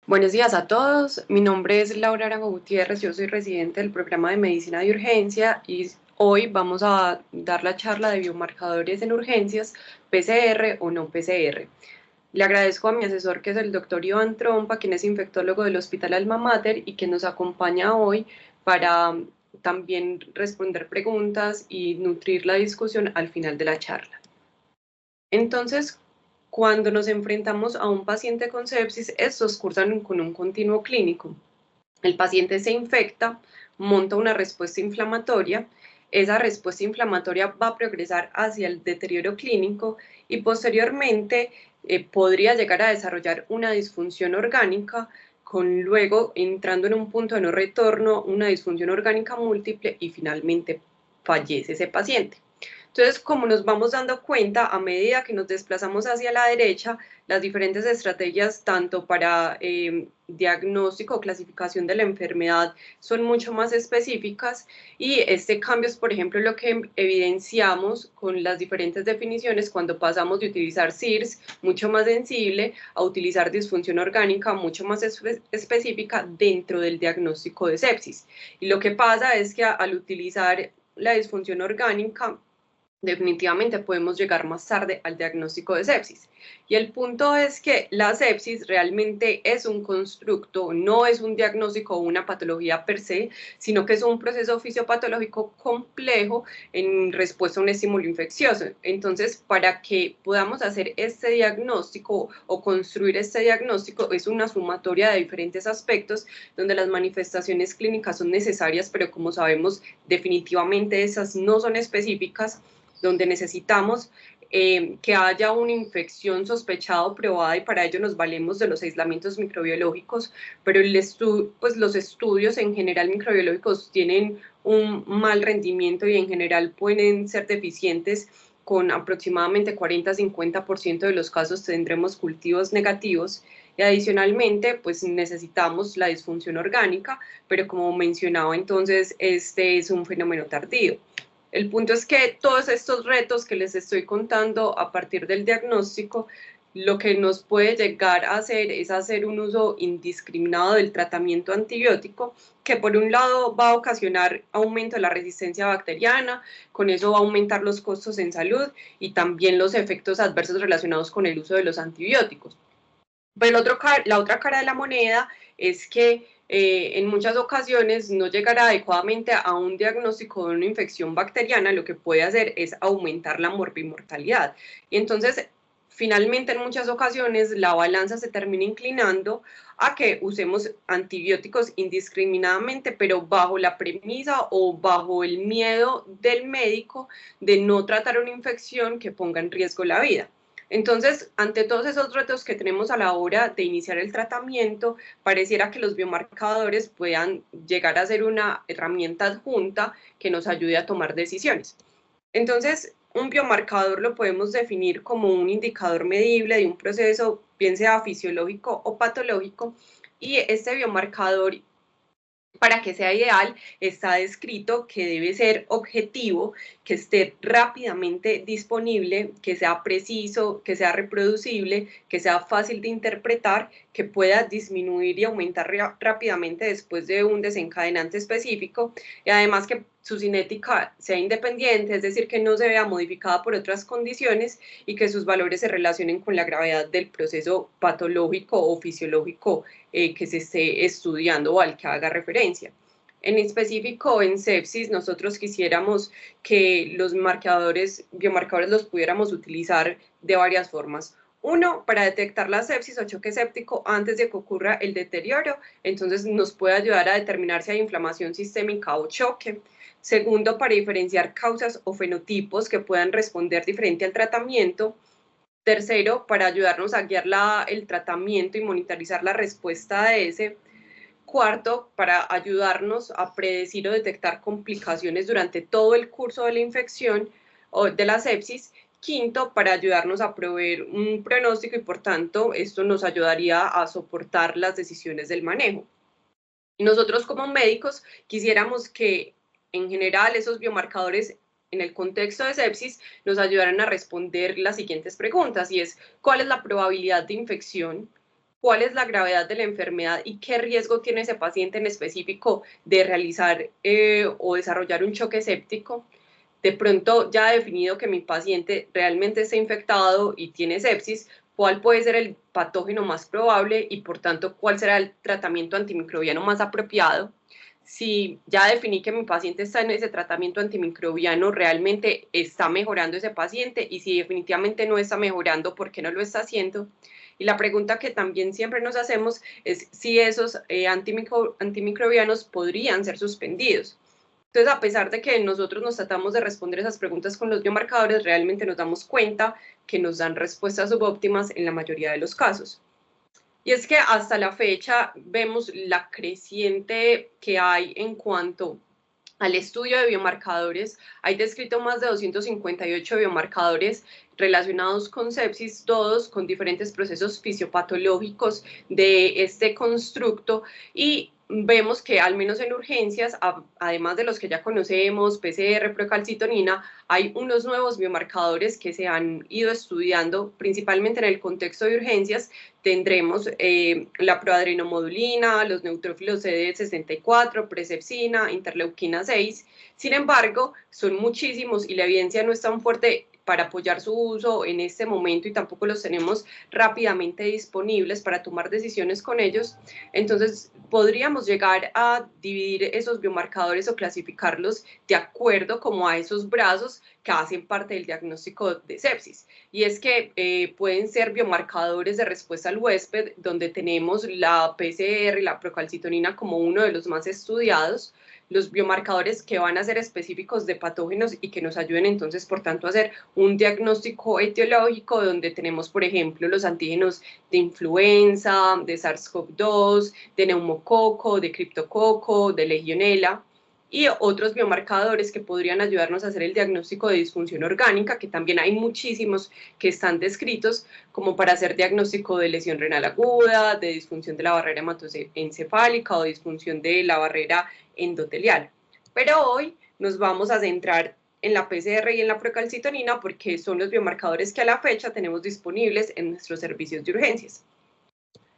Buenos días a todos, mi nombre es Laura Arango Gutiérrez, yo soy residente del programa de Medicina de Urgencia y hoy vamos a dar la charla de biomarcadores en urgencias, PCR o no PCR. Le agradezco a mi asesor, que es el doctor Iván Trompa, quien es infectólogo del Hospital Alma Mater y que nos acompaña hoy para también responder preguntas y nutrir la discusión al final de la charla. Entonces, cuando nos enfrentamos a un paciente con sepsis, estos cursan con un continuo clínico. El paciente se infecta, monta una respuesta inflamatoria, esa respuesta inflamatoria va a progresar hacia el deterioro clínico y posteriormente podría llegar a desarrollar una disfunción orgánica, con luego entrando en un punto de no retorno, una disfunción orgánica múltiple y finalmente fallece ese paciente. Entonces, como nos vamos dando cuenta, a medida que nos desplazamos hacia la derecha, las diferentes estrategias, tanto para diagnóstico o clasificación de la enfermedad, son mucho más específicas, y este cambio es, por ejemplo, lo que evidenciamos con las diferentes definiciones cuando pasamos de utilizar CIRS, mucho más sensible, a utilizar disfunción orgánica, mucho más específica dentro del diagnóstico de sepsis. Y lo que pasa es que al utilizar la disfunción orgánica, definitivamente podemos llegar más tarde al diagnóstico de sepsis. Y el punto es que la sepsis realmente es un constructo, no es un diagnóstico o una patología per se, sino que es un proceso fisiopatológico complejo en respuesta a un estímulo infeccioso. Entonces, para que podamos hacer este diagnóstico o construir este diagnóstico, es una sumatoria de diferentes aspectos donde las manifestaciones clínicas son necesarias, pero como sabemos, definitivamente esas no son específicas, donde necesitamos que haya una infección sospechada o probada, y para ello nos valemos de los aislamientos microbiológicos, pero pues los estudios en general microbiológicos tienen un mal rendimiento y en general pueden ser deficientes. Con aproximadamente 40-50% de los casos tendremos cultivos negativos, y adicionalmente pues necesitamos la disfunción orgánica, pero como mencionaba entonces, este es un fenómeno tardío. El punto es que todos estos retos que les estoy contando a partir del diagnóstico, lo que nos puede llegar a hacer es hacer un uso indiscriminado del tratamiento antibiótico, que por un lado va a ocasionar aumento de la resistencia bacteriana, con eso va a aumentar los costos en salud y también los efectos adversos relacionados con el uso de los antibióticos. Pero la otra cara de la moneda es que en muchas ocasiones no llegar adecuadamente a un diagnóstico de una infección bacteriana, lo que puede hacer es aumentar la morbimortalidad. Y entonces, finalmente, en muchas ocasiones, la balanza se termina inclinando a que usemos antibióticos indiscriminadamente, pero bajo la premisa o bajo el miedo del médico de no tratar una infección que ponga en riesgo la vida. Entonces, ante todos esos retos que tenemos a la hora de iniciar el tratamiento, pareciera que los biomarcadores puedan llegar a ser una herramienta adjunta que nos ayude a tomar decisiones. Entonces, un biomarcador lo podemos definir como un indicador medible de un proceso, bien sea fisiológico o patológico, y este biomarcador, para que sea ideal, está descrito que debe ser objetivo, que esté rápidamente disponible, que sea preciso, que sea reproducible, que sea fácil de interpretar, que pueda disminuir y aumentar rápidamente después de un desencadenante específico, y además que su cinética sea independiente, es decir, que no se vea modificada por otras condiciones y que sus valores se relacionen con la gravedad del proceso patológico o fisiológico que se esté estudiando o al que haga referencia. En específico, en sepsis, nosotros quisiéramos que los biomarcadores los pudiéramos utilizar de varias formas. Uno, para detectar la sepsis o choque séptico antes de que ocurra el deterioro, entonces nos puede ayudar a determinar si hay inflamación sistémica o choque. Segundo, para diferenciar causas o fenotipos que puedan responder diferente al tratamiento. Tercero, para ayudarnos a guiar el tratamiento y monitorizar la respuesta de ese. Cuarto, para ayudarnos a predecir o detectar complicaciones durante todo el curso de la infección o de la sepsis. Quinto, para ayudarnos a proveer un pronóstico y por tanto esto nos ayudaría a soportar las decisiones del manejo. Y nosotros como médicos quisiéramos que en general esos biomarcadores en el contexto de sepsis nos ayudaran a responder las siguientes preguntas, y es: ¿cuál es la probabilidad de infección? cuál es la gravedad de la enfermedad y qué riesgo tiene ese paciente en específico de realizar o desarrollar un choque séptico. De pronto ya he definido que mi paciente realmente está infectado y tiene sepsis, cuál puede ser el patógeno más probable y por tanto cuál será el tratamiento antimicrobiano más apropiado. Si ya definí que mi paciente está en ese tratamiento antimicrobiano, realmente está mejorando ese paciente, y si definitivamente no está mejorando, ¿por qué no lo está haciendo? Y la pregunta que también siempre nos hacemos es si esos antimicrobianos podrían ser suspendidos. Entonces, a pesar de que nosotros nos tratamos de responder esas preguntas con los biomarcadores, realmente nos damos cuenta que nos dan respuestas subóptimas en la mayoría de los casos. Y es que hasta la fecha vemos la creciente que hay en cuanto al estudio de biomarcadores. Hay descrito más de 258 biomarcadores relacionados con sepsis, todos con diferentes procesos fisiopatológicos de este constructo, y vemos que al menos en urgencias, además de los que ya conocemos, PCR, procalcitonina, hay unos nuevos biomarcadores que se han ido estudiando principalmente en el contexto de urgencias. Tendremos la proadrenomodulina, los neutrófilos CD64, presepsina, interleuquina 6. Sin embargo, son muchísimos y la evidencia no es tan fuerte para apoyar su uso en este momento, y tampoco los tenemos rápidamente disponibles para tomar decisiones con ellos. Entonces, podríamos llegar a dividir esos biomarcadores o clasificarlos de acuerdo como a esos brazos que hacen parte del diagnóstico de sepsis. Y es que pueden ser biomarcadores de respuesta al huésped, donde tenemos la PCR y la procalcitonina como uno de los más estudiados, los biomarcadores que van a ser específicos de patógenos y que nos ayuden entonces, por tanto, a hacer un diagnóstico etiológico, donde tenemos, por ejemplo, los antígenos de influenza, de SARS-CoV-2, de neumococo, de criptococo, de legionela, y otros biomarcadores que podrían ayudarnos a hacer el diagnóstico de disfunción orgánica, que también hay muchísimos que están descritos, como para hacer diagnóstico de lesión renal aguda, de disfunción de la barrera hematoencefálica o disfunción de la barrera endotelial. Pero hoy nos vamos a centrar en la PCR y en la procalcitonina, porque son los biomarcadores que a la fecha tenemos disponibles en nuestros servicios de urgencias.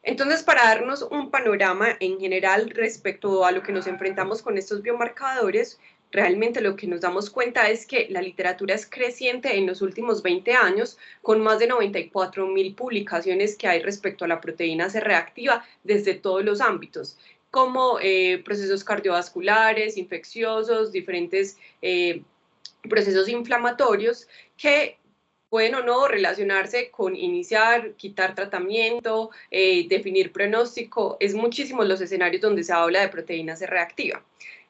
Entonces, para darnos un panorama en general respecto a lo que nos enfrentamos con estos biomarcadores, realmente lo que nos damos cuenta es que la literatura es creciente en los últimos 20 años, con más de 94.000 publicaciones que hay respecto a la proteína C reactiva desde todos los ámbitos, como procesos cardiovasculares, infecciosos, diferentes procesos inflamatorios que pueden o no relacionarse con iniciar, quitar tratamiento, definir pronóstico. Es muchísimos los escenarios donde se habla de proteína C reactiva.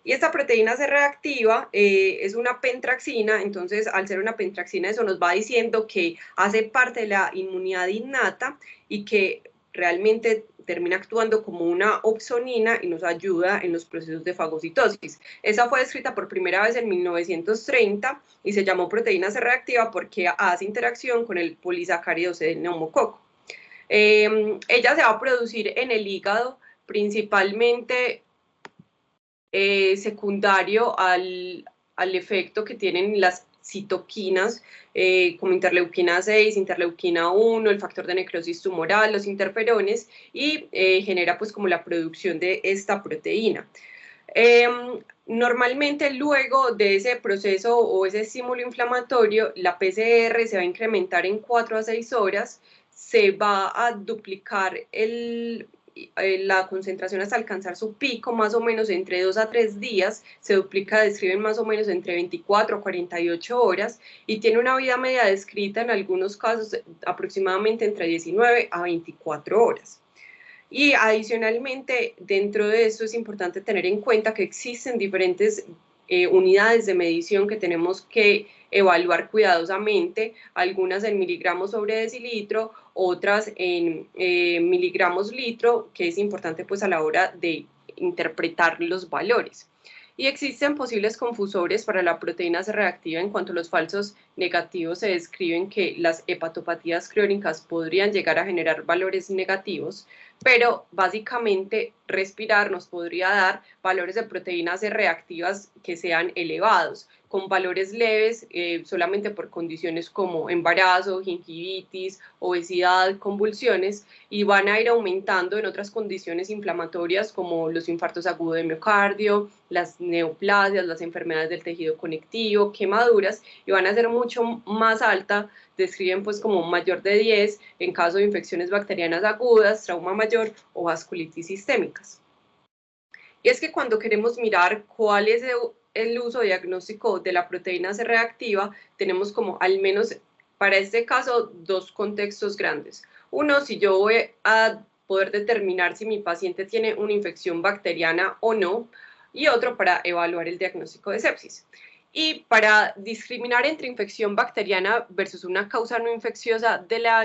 Y esta proteína C reactiva es una pentraxina. Entonces, al ser una pentraxina, eso nos va diciendo que hace parte de la inmunidad innata y que realmente termina actuando como una opsonina y nos ayuda en los procesos de fagocitosis. Esa fue descrita por primera vez en 1930 y se llamó proteína C reactiva porque hace interacción con el polisacárido C del neumococo. Ella se va a producir en el hígado, principalmente secundario al efecto que tienen las citoquinas, como interleuquina 6, interleuquina 1, el factor de necrosis tumoral, los interferones, y genera pues como la producción de esta proteína. Normalmente luego de ese proceso o ese estímulo inflamatorio, la PCR se va a incrementar en 4 a 6 horas, se va a duplicar la concentración hasta alcanzar su pico más o menos entre 2 a 3 días, se duplica, describen más o menos entre 24 a 48 horas, y tiene una vida media descrita en algunos casos aproximadamente entre 19 a 24 horas. Y adicionalmente, dentro de esto es importante tener en cuenta que existen diferentes unidades de medición que tenemos que evaluar cuidadosamente, algunas en miligramos sobre decilitro, otras en miligramos litro, que es importante pues a la hora de interpretar los valores. Y existen posibles confusores para la proteína C reactiva en cuanto a los falsos negativo se describen que las hepatopatías crónicas podrían llegar a generar valores negativos, pero básicamente respirar nos podría dar valores de proteínas C reactivas que sean elevados, con valores leves solamente por condiciones como embarazo, gingivitis, obesidad, convulsiones, y van a ir aumentando en otras condiciones inflamatorias como los infartos agudos de miocardio, las neoplasias, las enfermedades del tejido conectivo, quemaduras, y van a ser mucho más alta, describen pues como mayor de 10 en caso de infecciones bacterianas agudas, trauma mayor o vasculitis sistémicas. Y es que cuando queremos mirar cuál es el uso diagnóstico de la proteína C reactiva, tenemos como al menos para este caso dos contextos grandes. Uno, si yo voy a poder determinar si mi paciente tiene una infección bacteriana o no, y otro para evaluar el diagnóstico de sepsis. Y para discriminar entre infección bacteriana versus una causa no infecciosa de la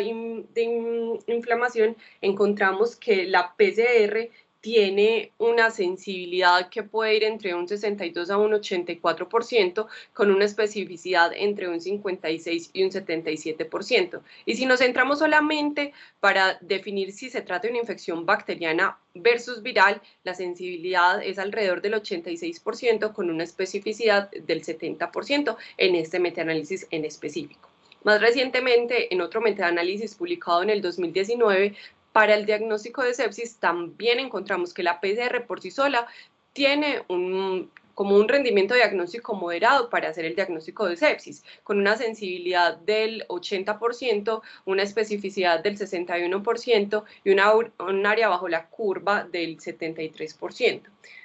inflamación, encontramos que la PCR tiene una sensibilidad que puede ir entre un 62 a un 84%, con una especificidad entre un 56 y un 77%. Y si nos centramos solamente para definir si se trata de una infección bacteriana versus viral, la sensibilidad es alrededor del 86%, con una especificidad del 70% en este metaanálisis en específico. Más recientemente, en otro metaanálisis publicado en el 2019, para el diagnóstico de sepsis también encontramos que la PCR por sí sola tiene como un rendimiento diagnóstico moderado para hacer el diagnóstico de sepsis, con una sensibilidad del 80%, una especificidad del 61% y un área bajo la curva del 73%.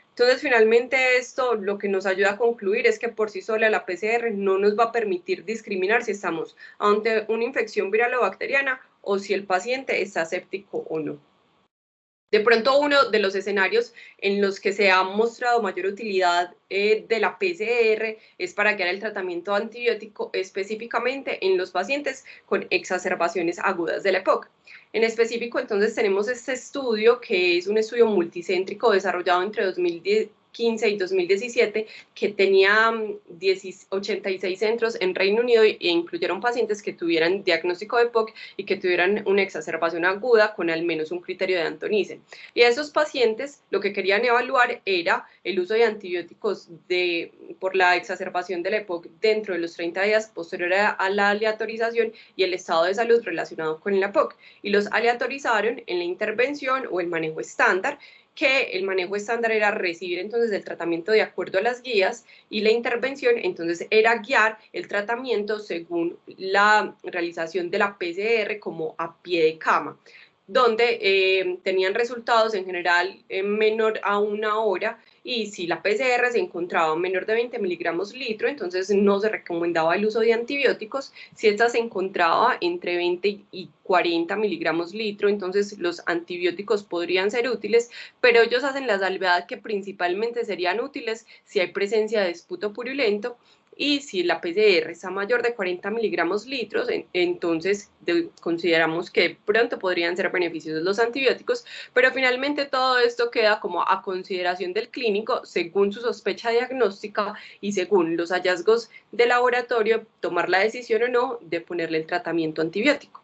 Entonces, finalmente esto lo que nos ayuda a concluir es que por sí sola la PCR no nos va a permitir discriminar si estamos ante una infección viral o bacteriana o si el paciente está séptico o no. De pronto, uno de los escenarios en los que se ha mostrado mayor utilidad de la PCR es para guiar el tratamiento antibiótico específicamente en los pacientes con exacerbaciones agudas de la EPOC. En específico, entonces, tenemos este estudio que es un estudio multicéntrico desarrollado entre 2015 y 2017 que tenía 86 centros en Reino Unido e incluyeron pacientes que tuvieran diagnóstico de EPOC y que tuvieran una exacerbación aguda con al menos un criterio de Anton Isen. Y a esos pacientes lo que querían evaluar era el uso de antibióticos por la exacerbación de la EPOC dentro de los 30 días posterior a la aleatorización y el estado de salud relacionado con la EPOC. Y los aleatorizaron en la intervención o el manejo estándar, que el manejo estándar era recibir entonces el tratamiento de acuerdo a las guías y la intervención entonces era guiar el tratamiento según la realización de la PCR como a pie de cama, donde tenían resultados en general menor a una hora, y si la PCR se encontraba menor de 20 miligramos litro, entonces no se recomendaba el uso de antibióticos. Si esta se encontraba entre 20 y 40 miligramos litro, entonces los antibióticos podrían ser útiles, pero ellos hacen la salvedad que principalmente serían útiles si hay presencia de esputo purulento, y si la PCR está mayor de 40 miligramos litros, entonces consideramos que pronto podrían ser beneficiosos los antibióticos, pero finalmente todo esto queda como a consideración del clínico según su sospecha diagnóstica y según los hallazgos de laboratorio, tomar la decisión o no de ponerle el tratamiento antibiótico.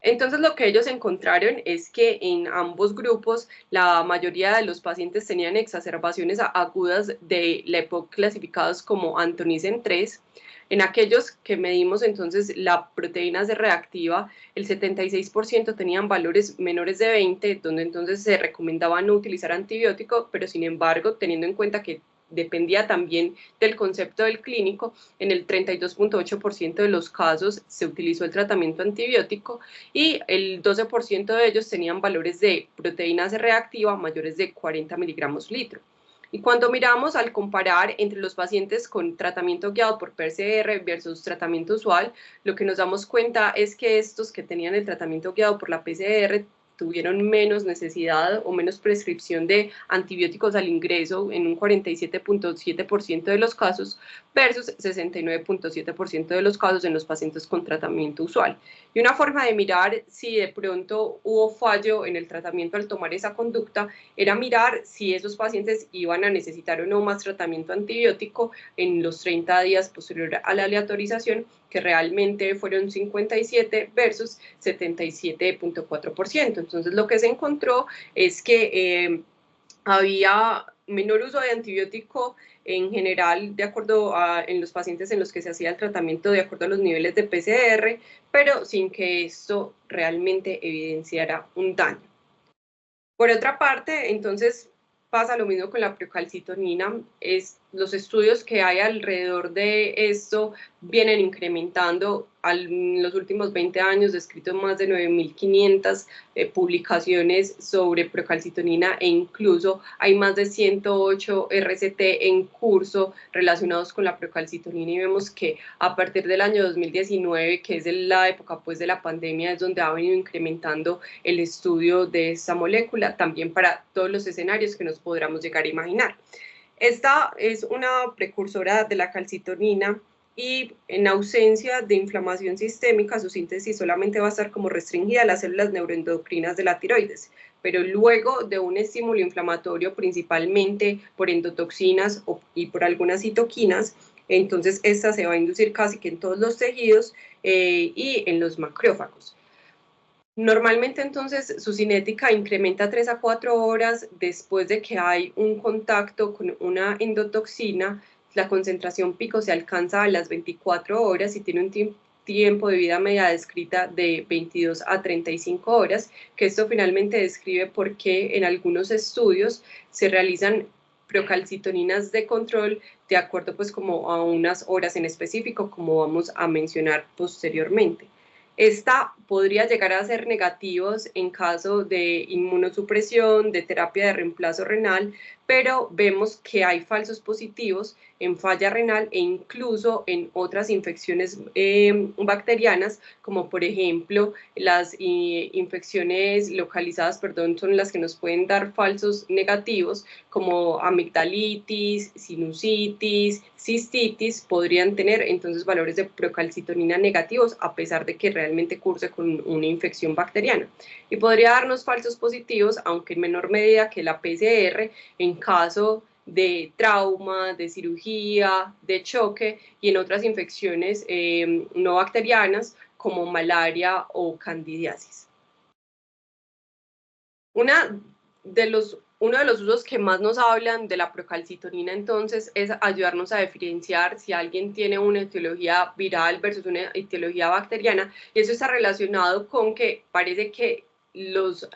Entonces lo que ellos encontraron es que en ambos grupos la mayoría de los pacientes tenían exacerbaciones agudas de la EPOC clasificadas como Anton Isen 3. En aquellos que medimos entonces la proteína C reactiva, el 76% tenían valores menores de 20, donde entonces se recomendaba no utilizar antibiótico, pero sin embargo, teniendo en cuenta que dependía también del concepto del clínico, en el 32.8% de los casos se utilizó el tratamiento antibiótico y el 12% de ellos tenían valores de proteína C reactiva mayores de 40 miligramos litro. Y cuando miramos al comparar entre los pacientes con tratamiento guiado por PCR versus tratamiento usual, lo que nos damos cuenta es que estos que tenían el tratamiento guiado por la PCR tuvieron menos necesidad o menos prescripción de antibióticos al ingreso en un 47.7% de los casos versus 69.7% de los casos en los pacientes con tratamiento usual. Y una forma de mirar si de pronto hubo fallo en el tratamiento al tomar esa conducta era mirar si esos pacientes iban a necesitar o no más tratamiento antibiótico en los 30 días posterior a la aleatorización, que realmente fueron 57 versus 77.4%. Entonces lo que se encontró es que había menor uso de antibiótico en general, de acuerdo en los pacientes en los que se hacía el tratamiento de acuerdo a los niveles de PCR, pero sin que esto realmente evidenciara un daño. Por otra parte, entonces pasa lo mismo con la procalcitonina. Los estudios que hay alrededor de esto vienen incrementando. En los últimos 20 años descrito más de 9.500 publicaciones sobre procalcitonina e incluso hay más de 108 RCT en curso relacionados con la procalcitonina y vemos que a partir del año 2019, que es la época pues de la pandemia, es donde ha venido incrementando el estudio de esta molécula también para todos los escenarios que nos podamos llegar a imaginar. Esta es una precursora de la calcitonina y en ausencia de inflamación sistémica su síntesis solamente va a estar como restringida a las células neuroendocrinas de la tiroides, pero luego de un estímulo inflamatorio principalmente por endotoxinas y por algunas citoquinas, entonces esta se va a inducir casi que en todos los tejidos y en los macrófagos. Normalmente entonces su cinética incrementa 3 a 4 horas después de que hay un contacto con una endotoxina. La concentración pico se alcanza a las 24 horas y tiene un tiempo de vida media descrita de 22 a 35 horas, que esto finalmente describe por qué en algunos estudios se realizan procalcitoninas de control de acuerdo pues como a unas horas en específico, como vamos a mencionar posteriormente. Esta podría llegar a ser negativos en caso de inmunosupresión, de terapia de reemplazo renal, pero vemos que hay falsos positivos en falla renal e incluso en otras infecciones bacterianas, como por ejemplo las infecciones localizadas, son las que nos pueden dar falsos negativos, como amigdalitis, sinusitis, cistitis, podrían tener entonces valores de procalcitonina negativos a pesar de que realmente curse con una infección bacteriana. Y podría darnos falsos positivos, aunque en menor medida que la PCR, en caso de trauma, de cirugía, de choque y en otras infecciones no bacterianas como malaria o candidiasis. Uno de los usos que más nos hablan de la procalcitonina entonces es ayudarnos a diferenciar si alguien tiene una etiología viral versus una etiología bacteriana, y eso está relacionado con que parece que los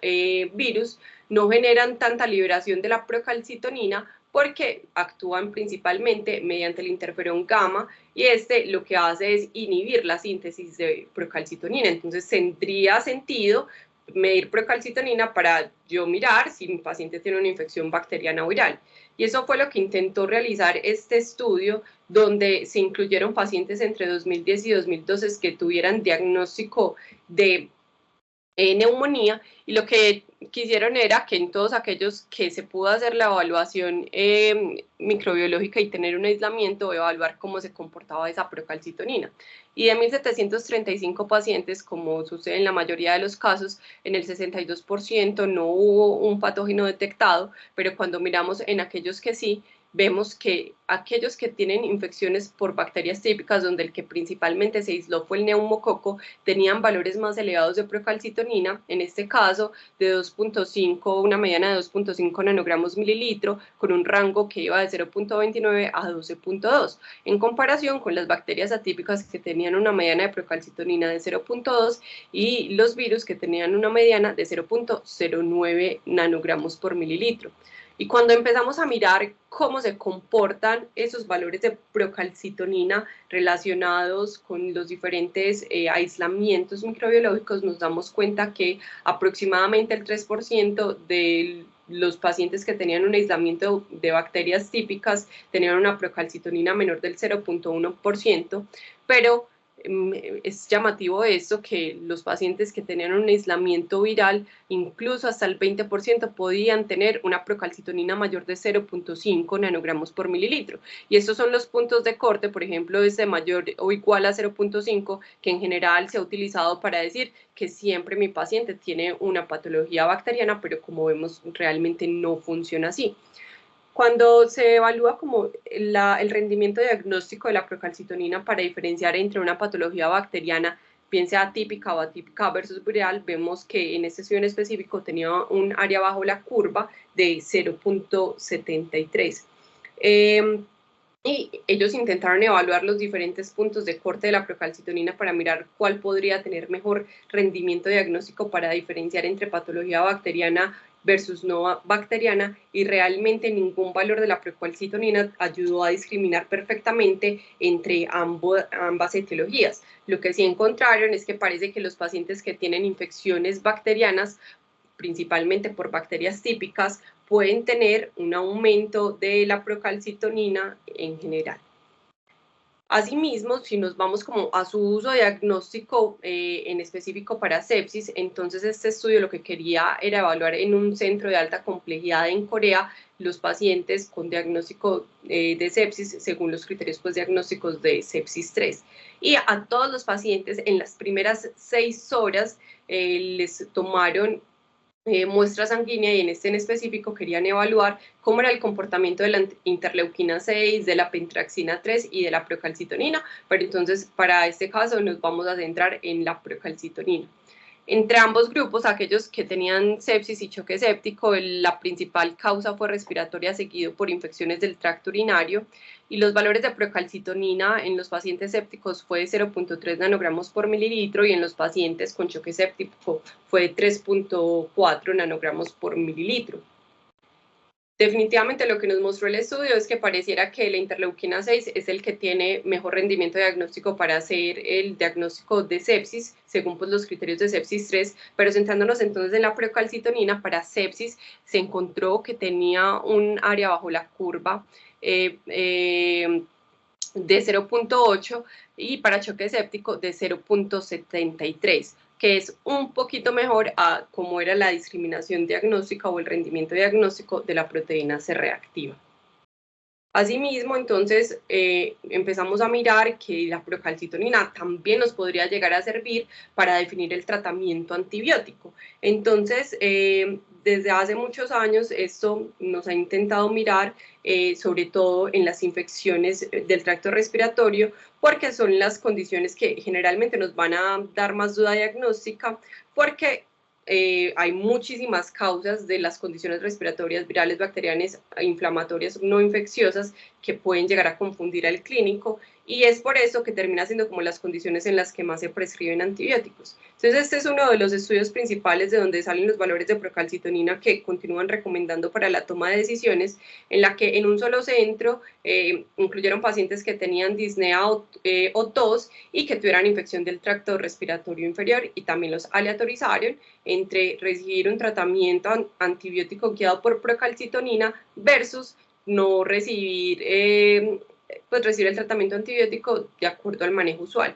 virus no generan tanta liberación de la procalcitonina porque actúan principalmente mediante el interferón gamma y este lo que hace es inhibir la síntesis de procalcitonina. Entonces tendría sentido medir procalcitonina para yo mirar si mi paciente tiene una infección bacteriana o viral. Y eso fue lo que intentó realizar este estudio, donde se incluyeron pacientes entre 2010 y 2012 que tuvieran diagnóstico de neumonía, y lo que quisieron era que en todos aquellos que se pudo hacer la evaluación microbiológica y tener un aislamiento, evaluar cómo se comportaba esa procalcitonina. Y de 1.735 pacientes, como sucede en la mayoría de los casos, en el 62% no hubo un patógeno detectado, pero cuando miramos en aquellos que sí, vemos que aquellos que tienen infecciones por bacterias típicas, donde el que principalmente se aisló fue el neumococo, tenían valores más elevados de procalcitonina, en este caso de 2.5, una mediana de 2.5 nanogramos mililitro, con un rango que iba de 0.29 a 12.2, en comparación con las bacterias atípicas que tenían una mediana de procalcitonina de 0.2 y los virus que tenían una mediana de 0.09 nanogramos por mililitro. Y cuando empezamos a mirar cómo se comportan esos valores de procalcitonina relacionados con los diferentes aislamientos microbiológicos, nos damos cuenta que aproximadamente el 3% de los pacientes que tenían un aislamiento de bacterias típicas tenían una procalcitonina menor del 0.1%, pero es llamativo esto, que los pacientes que tenían un aislamiento viral, incluso hasta el 20% podían tener una procalcitonina mayor de 0.5 nanogramos por mililitro. Y estos son los puntos de corte, por ejemplo, este mayor o igual a 0.5, que en general se ha utilizado para decir que siempre mi paciente tiene una patología bacteriana, pero como vemos realmente no funciona así. Cuando se evalúa como el rendimiento diagnóstico de la procalcitonina para diferenciar entre una patología bacteriana, bien sea atípica o atípica versus viral, vemos que en este estudio en específico tenía un área bajo la curva de 0.73. Y ellos intentaron evaluar los diferentes puntos de corte de la procalcitonina para mirar cuál podría tener mejor rendimiento diagnóstico para diferenciar entre patología bacteriana versus no bacteriana, y realmente ningún valor de la procalcitonina ayudó a discriminar perfectamente entre ambas etiologías. Lo que sí encontraron es que parece que los pacientes que tienen infecciones bacterianas, principalmente por bacterias típicas, pueden tener un aumento de la procalcitonina en general. Asimismo, si nos vamos como a su uso diagnóstico en específico para sepsis, entonces este estudio lo que quería era evaluar en un centro de alta complejidad en Corea los pacientes con diagnóstico de sepsis según los criterios pues, diagnósticos de sepsis 3. Y a todos los pacientes en las primeras 6 horas les tomaron muestra sanguínea, y en este en específico querían evaluar cómo era el comportamiento de la interleuquina 6, de la pentraxina 3 y de la procalcitonina, pero entonces para este caso nos vamos a centrar en la procalcitonina. Entre ambos grupos, aquellos que tenían sepsis y choque séptico, la principal causa fue respiratoria, seguido por infecciones del tracto urinario, y los valores de procalcitonina en los pacientes sépticos fue 0.3 nanogramos por mililitro, y en los pacientes con choque séptico fue 3.4 nanogramos por mililitro. Definitivamente lo que nos mostró el estudio es que pareciera que la interleuquina 6 es el que tiene mejor rendimiento diagnóstico para hacer el diagnóstico de sepsis, según pues, los criterios de sepsis 3, pero centrándonos entonces en la procalcitonina, para sepsis se encontró que tenía un área bajo la curva de 0.8 y para choque séptico de 0.73, que es un poquito mejor a cómo era la discriminación diagnóstica o el rendimiento diagnóstico de la proteína C reactiva. Asimismo, entonces, empezamos a mirar que la procalcitonina también nos podría llegar a servir para definir el tratamiento antibiótico. Entonces, desde hace muchos años esto nos ha intentado mirar sobre todo en las infecciones del tracto respiratorio, porque son las condiciones que generalmente nos van a dar más duda diagnóstica, porque hay muchísimas causas de las condiciones respiratorias virales, bacterianas, inflamatorias, no infecciosas, que pueden llegar a confundir al clínico, y es por eso que termina siendo como las condiciones en las que más se prescriben antibióticos. Entonces este es uno de los estudios principales de donde salen los valores de procalcitonina que continúan recomendando para la toma de decisiones, en la que en un solo centro incluyeron pacientes que tenían disnea o tos y que tuvieran infección del tracto respiratorio inferior, y también los aleatorizaron entre recibir un tratamiento antibiótico guiado por procalcitonina versus no recibir, pues recibir el tratamiento antibiótico de acuerdo al manejo usual.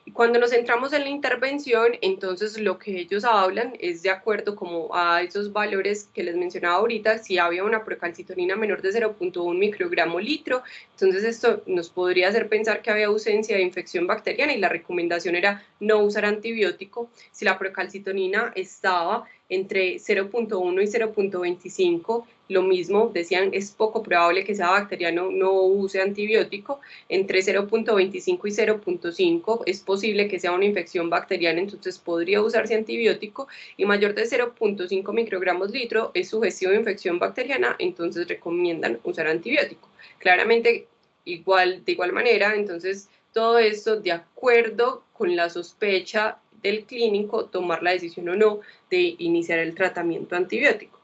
Y cuando nos centramos en la intervención, entonces lo que ellos hablan es de acuerdo como a esos valores que les mencionaba ahorita. Si había una procalcitonina menor de 0.1 microgramo litro, entonces esto nos podría hacer pensar que había ausencia de infección bacteriana, y la recomendación era no usar antibiótico. Si la procalcitonina estaba entre 0.1 y 0.25, lo mismo, decían, es poco probable que sea bacteriano, no use antibiótico. Entre 0.25 y 0.5 es posible que sea una infección bacteriana, entonces podría usarse antibiótico, y mayor de 0.5 microgramos litro es sugestivo de infección bacteriana, entonces recomiendan usar antibiótico. Claramente, de igual manera, entonces todo esto de acuerdo con la sospecha del clínico, tomar la decisión o no de iniciar el tratamiento antibiótico.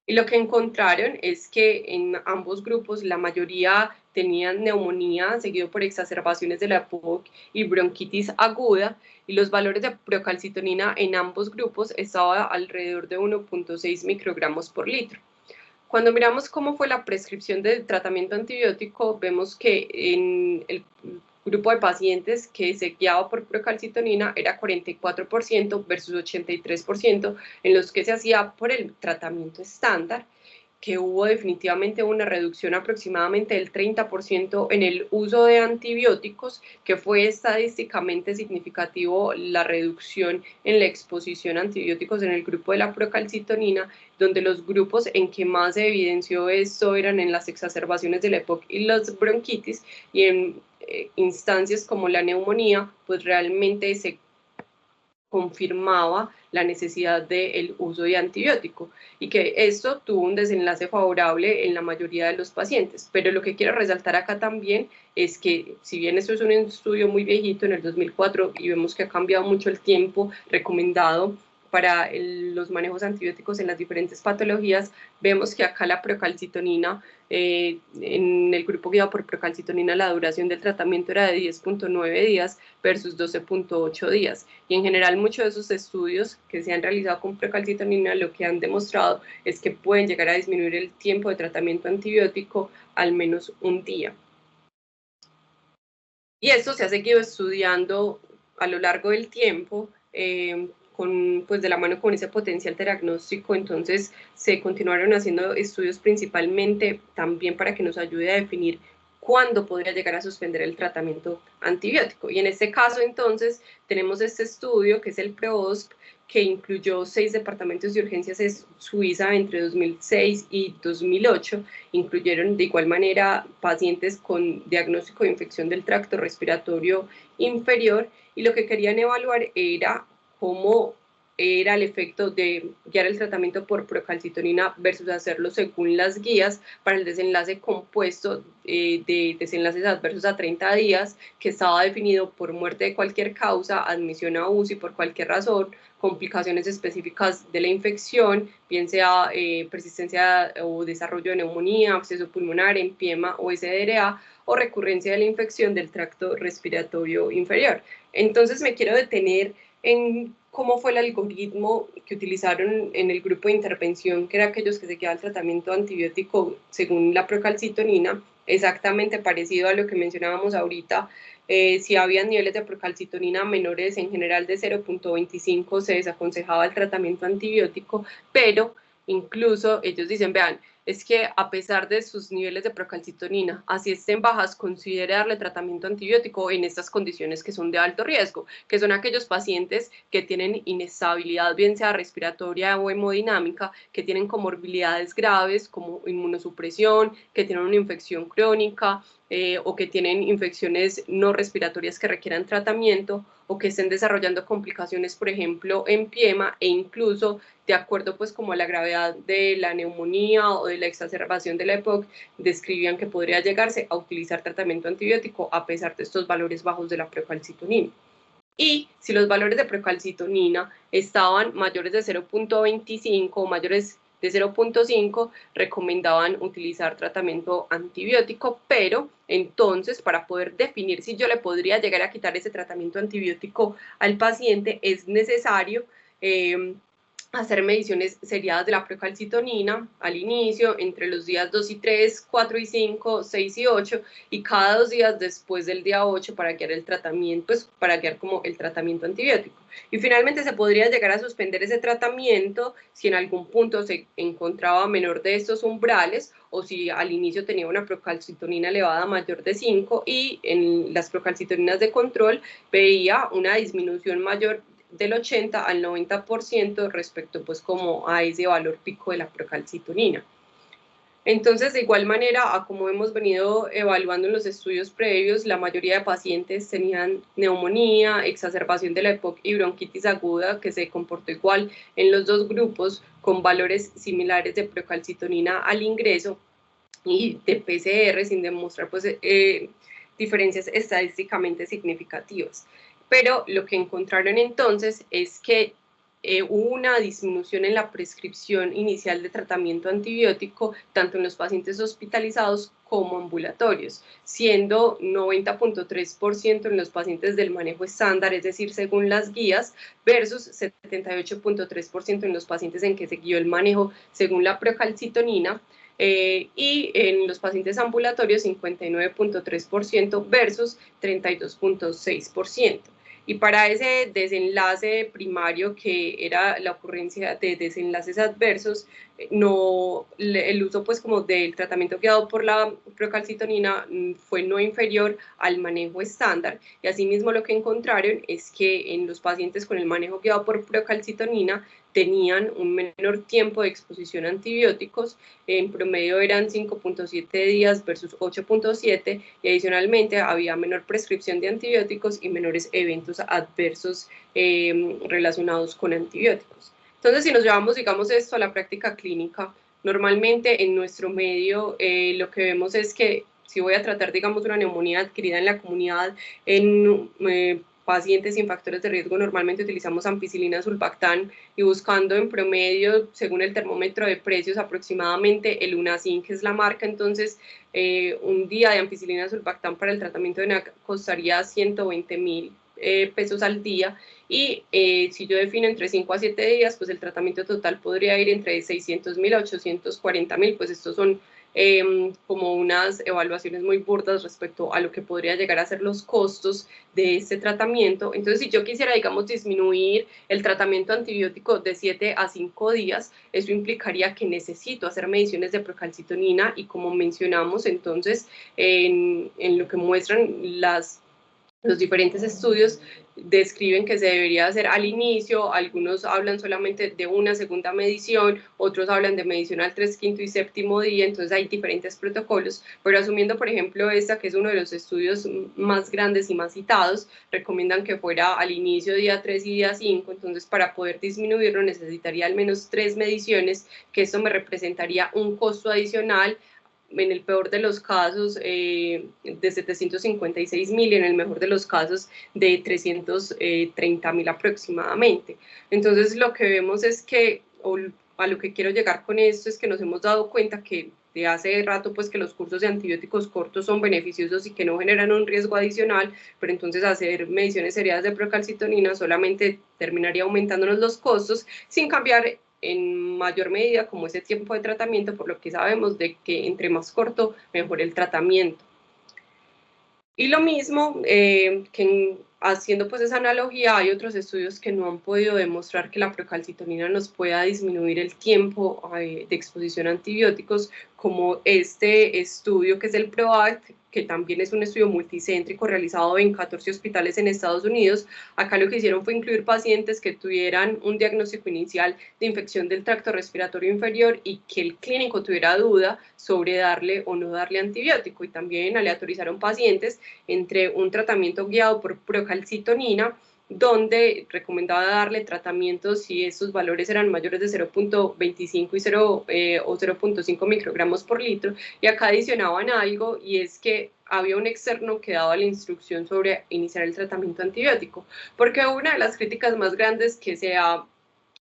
Y lo que encontraron es que en ambos grupos la mayoría tenían neumonía, seguido por exacerbaciones de la POC y bronquitis aguda, y los valores de procalcitonina en ambos grupos estaban alrededor de 1.6 microgramos por litro. Cuando miramos cómo fue la prescripción del tratamiento antibiótico, vemos que en el grupo de pacientes que se guiaba por procalcitonina era 44% versus 83% en los que se hacía por el tratamiento estándar. que hubo definitivamente una reducción aproximadamente del 30% en el uso de antibióticos, que fue estadísticamente significativo la reducción en la exposición a antibióticos en el grupo de la procalcitonina, donde los grupos en que más se evidenció esto eran en las exacerbaciones de la EPOC y las bronquitis, y en instancias como la neumonía, pues realmente se confirmaba la necesidad del uso de antibiótico y que esto tuvo un desenlace favorable en la mayoría de los pacientes. Pero lo que quiero resaltar acá también es que, si bien esto es un estudio muy viejito, en el 2004, y vemos que ha cambiado mucho el tiempo recomendado para los manejos antibióticos en las diferentes patologías, vemos que acá la procalcitonina, en el grupo guiado por procalcitonina, la duración del tratamiento era de 10.9 días versus 12.8 días. Y en general muchos de esos estudios que se han realizado con procalcitonina lo que han demostrado es que pueden llegar a disminuir el tiempo de tratamiento antibiótico al menos un día. Y esto se ha seguido estudiando a lo largo del tiempo, pues de la mano con ese potencial diagnóstico. Entonces se continuaron haciendo estudios principalmente también para que nos ayude a definir cuándo podría llegar a suspender el tratamiento antibiótico. Y en este caso, entonces, tenemos este estudio que es el PREOSP, que incluyó 6 departamentos de urgencias en Suiza entre 2006 y 2008. Incluyeron de igual manera pacientes con diagnóstico de infección del tracto respiratorio inferior, y lo que querían evaluar era cómo era el efecto de guiar el tratamiento por procalcitonina versus hacerlo según las guías para el desenlace compuesto de desenlaces adversos a 30 días, que estaba definido por muerte de cualquier causa, admisión a UCI por cualquier razón, complicaciones específicas de la infección, bien sea persistencia o desarrollo de neumonía, absceso pulmonar, empiema o SDRA, o recurrencia de la infección del tracto respiratorio inferior. Entonces me quiero detener en cómo fue el algoritmo que utilizaron en el grupo de intervención, que era aquellos que seguían el tratamiento antibiótico según la procalcitonina, exactamente parecido a lo que mencionábamos ahorita. Si había niveles de procalcitonina menores en general de 0.25, se desaconsejaba el tratamiento antibiótico, pero incluso ellos dicen, vean, es que a pesar de sus niveles de procalcitonina, así estén bajas, considere darle tratamiento antibiótico en estas condiciones que son de alto riesgo, que son aquellos pacientes que tienen inestabilidad, bien sea respiratoria o hemodinámica, que tienen comorbilidades graves como inmunosupresión, que tienen una infección crónica, o que tienen infecciones no respiratorias que requieran tratamiento, o que estén desarrollando complicaciones, por ejemplo, empiema, e incluso de acuerdo pues como a la gravedad de la neumonía o de la exacerbación de la EPOC, describían que podría llegarse a utilizar tratamiento antibiótico a pesar de estos valores bajos de la procalcitonina. Y si los valores de procalcitonina estaban mayores de 0.25 o mayores de 0.5, recomendaban utilizar tratamiento antibiótico, pero entonces para poder definir si yo le podría llegar a quitar ese tratamiento antibiótico al paciente, es necesario hacer mediciones seriadas de la procalcitonina al inicio, entre los días 2 y 3, 4 y 5, 6 y 8, y cada 2 días después del día 8 para guiar el tratamiento, pues para guiar como el tratamiento antibiótico. Y finalmente se podría llegar a suspender ese tratamiento si en algún punto se encontraba menor de estos umbrales, o si al inicio tenía una procalcitonina elevada mayor de 5, y en las procalcitoninas de control veía una disminución mayor del 80 al 90% respecto pues como a ese valor pico de la procalcitonina. Entonces, de igual manera, a como hemos venido evaluando en los estudios previos, la mayoría de pacientes tenían neumonía, exacerbación de la EPOC y bronquitis aguda, que se comportó igual en los dos grupos, con valores similares de procalcitonina al ingreso y de PCR, sin demostrar pues, diferencias estadísticamente significativas. Pero lo que encontraron entonces es que hubo una disminución en la prescripción inicial de tratamiento antibiótico, tanto en los pacientes hospitalizados como ambulatorios, siendo 90.3% en los pacientes del manejo estándar, es decir, según las guías, versus 78.3% en los pacientes en que se guió el manejo según la procalcitonina, y en los pacientes ambulatorios 59.3% versus 32.6%. Y para ese desenlace primario, que era la ocurrencia de desenlaces adversos, el uso pues como del tratamiento guiado por la procalcitonina fue no inferior al manejo estándar, y asimismo lo que encontraron es que en los pacientes con el manejo guiado por procalcitonina tenían un menor tiempo de exposición a antibióticos, en promedio eran 5.7 días versus 8.7, y adicionalmente había menor prescripción de antibióticos y menores eventos adversos relacionados con antibióticos. Entonces, si nos llevamos, digamos, esto a la práctica clínica, normalmente en nuestro medio lo que vemos es que si voy a tratar, digamos, una neumonía adquirida en la comunidad en pacientes sin factores de riesgo, normalmente utilizamos ampicilina sulbactam, y buscando en promedio, según el termómetro de precios, aproximadamente el Unasyn, que es la marca, entonces un día de ampicilina sulbactam para el tratamiento de NAC costaría 120.000 pesos al día, y si yo defino entre 5 a 7 días, pues el tratamiento total podría ir entre 600.000 a 840.000, pues estos son como unas evaluaciones muy burdas respecto a lo que podría llegar a ser los costos de este tratamiento. Entonces, si yo quisiera, digamos, disminuir el tratamiento antibiótico de 7 a 5 días, eso implicaría que necesito hacer mediciones de procalcitonina, y como mencionamos, entonces, en lo que muestran los diferentes estudios, describen que se debería hacer al inicio, algunos hablan solamente de una segunda medición, otros hablan de medición al 3, 5 y 7 día, entonces hay diferentes protocolos, pero asumiendo, por ejemplo, esta, que es uno de los estudios más grandes y más citados, recomiendan que fuera al inicio día 3 y día 5, entonces para poder disminuirlo necesitaría al menos 3 mediciones, que esto me representaría un costo adicional, en el peor de los casos de 756.000, y en el mejor de los casos de 330.000 aproximadamente. Entonces lo que vemos es que, o a lo que quiero llegar con esto, es que nos hemos dado cuenta que de hace rato pues que los cursos de antibióticos cortos son beneficiosos y que no generan un riesgo adicional, pero entonces hacer mediciones seriadas de procalcitonina solamente terminaría aumentándonos los costos sin cambiar en mayor medida como ese tiempo de tratamiento, por lo que sabemos de que entre más corto, mejor el tratamiento. Y lo mismo, haciendo pues esa analogía, hay otros estudios que no han podido demostrar que la procalcitonina nos pueda disminuir el tiempo de exposición a antibióticos, como este estudio que es el PROACT, que también es un estudio multicéntrico realizado en 14 hospitales en Estados Unidos. Acá lo que hicieron fue incluir pacientes que tuvieran un diagnóstico inicial de infección del tracto respiratorio inferior y que el clínico tuviera duda sobre darle o no darle antibiótico, y también aleatorizaron pacientes entre un tratamiento guiado por procalcitonina, donde recomendaba darle tratamiento si esos valores eran mayores de 0.25 o 0.5 microgramos por litro, y acá adicionaban algo, y es que había un externo que daba la instrucción sobre iniciar el tratamiento antibiótico, porque una de las críticas más grandes que se ha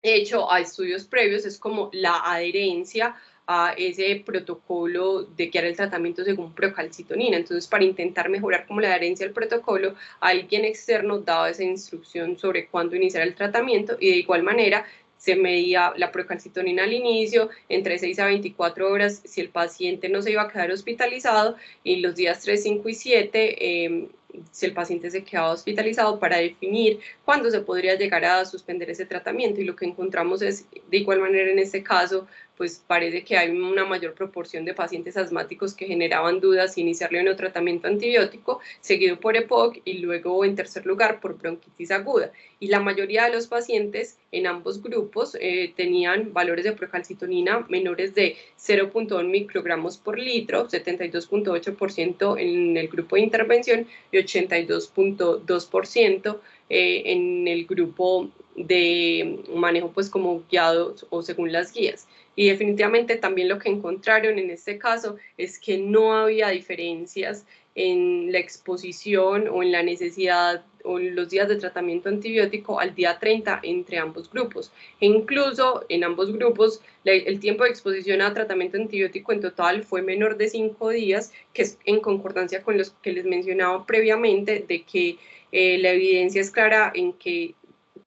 hecho a estudios previos es como la adherencia a ese protocolo de guiar el tratamiento según procalcitonina. Entonces, para intentar mejorar como la adherencia al protocolo, alguien externo daba esa instrucción sobre cuándo iniciar el tratamiento, y de igual manera se medía la procalcitonina al inicio, entre 6 a 24 horas, si el paciente no se iba a quedar hospitalizado, y los días 3, 5 y 7, si el paciente se quedaba hospitalizado, para definir cuándo se podría llegar a suspender ese tratamiento. Y lo que encontramos es, de igual manera en este caso, pues parece que hay una mayor proporción de pacientes asmáticos que generaban dudas si iniciarle o no tratamiento antibiótico, seguido por EPOC y luego, en tercer lugar, por bronquitis aguda. Y la mayoría de los pacientes en ambos grupos tenían valores de procalcitonina menores de 0.1 microgramos por litro, 72.8% en el grupo de intervención y 82.2% en el grupo de manejo pues como guiado o según las guías. Y definitivamente también lo que encontraron en este caso es que no había diferencias en la exposición o en la necesidad o en los días de tratamiento antibiótico al día 30 entre ambos grupos. E incluso en ambos grupos el tiempo de exposición a tratamiento antibiótico en total fue menor de 5 días, que es en concordancia con los que les mencionaba previamente, de que la evidencia es clara en que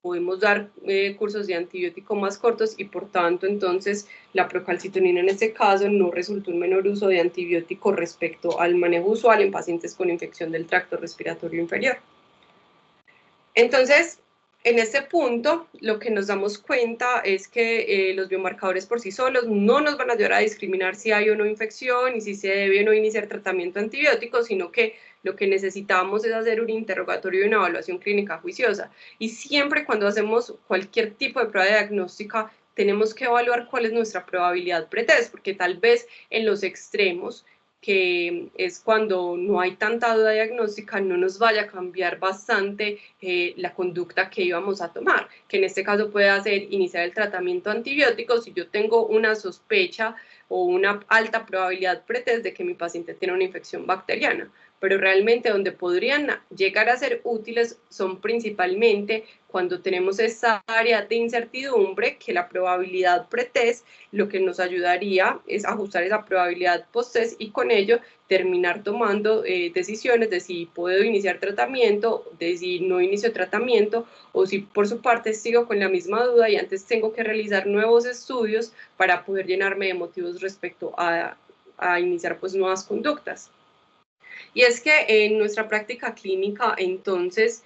podemos dar cursos de antibiótico más cortos, y por tanto entonces la procalcitonina en este caso no resultó un menor uso de antibiótico respecto al manejo usual en pacientes con infección del tracto respiratorio inferior. Entonces, En este punto, lo que nos damos cuenta es que los biomarcadores por sí solos no nos van a ayudar a discriminar si hay o no infección y si se debe o no iniciar tratamiento antibiótico, sino que lo que necesitamos es hacer un interrogatorio y una evaluación clínica juiciosa. Y siempre cuando hacemos cualquier tipo de prueba diagnóstica, tenemos que evaluar cuál es nuestra probabilidad pretest, porque tal vez en los extremos, que es cuando no hay tanta duda diagnóstica, no nos vaya a cambiar bastante la conducta que íbamos a tomar, que en este caso puede ser iniciar el tratamiento antibiótico si yo tengo una sospecha o una alta probabilidad pretest de que mi paciente tiene una infección bacteriana, pero realmente donde podrían llegar a ser útiles son principalmente cuando tenemos esa área de incertidumbre, que la probabilidad pretest lo que nos ayudaría es ajustar esa probabilidad post-test y con ello terminar tomando decisiones de si puedo iniciar tratamiento, de si no inicio tratamiento o si por su parte sigo con la misma duda y antes tengo que realizar nuevos estudios para poder llenarme de motivos respecto a iniciar pues nuevas conductas. Y es que en nuestra práctica clínica, entonces,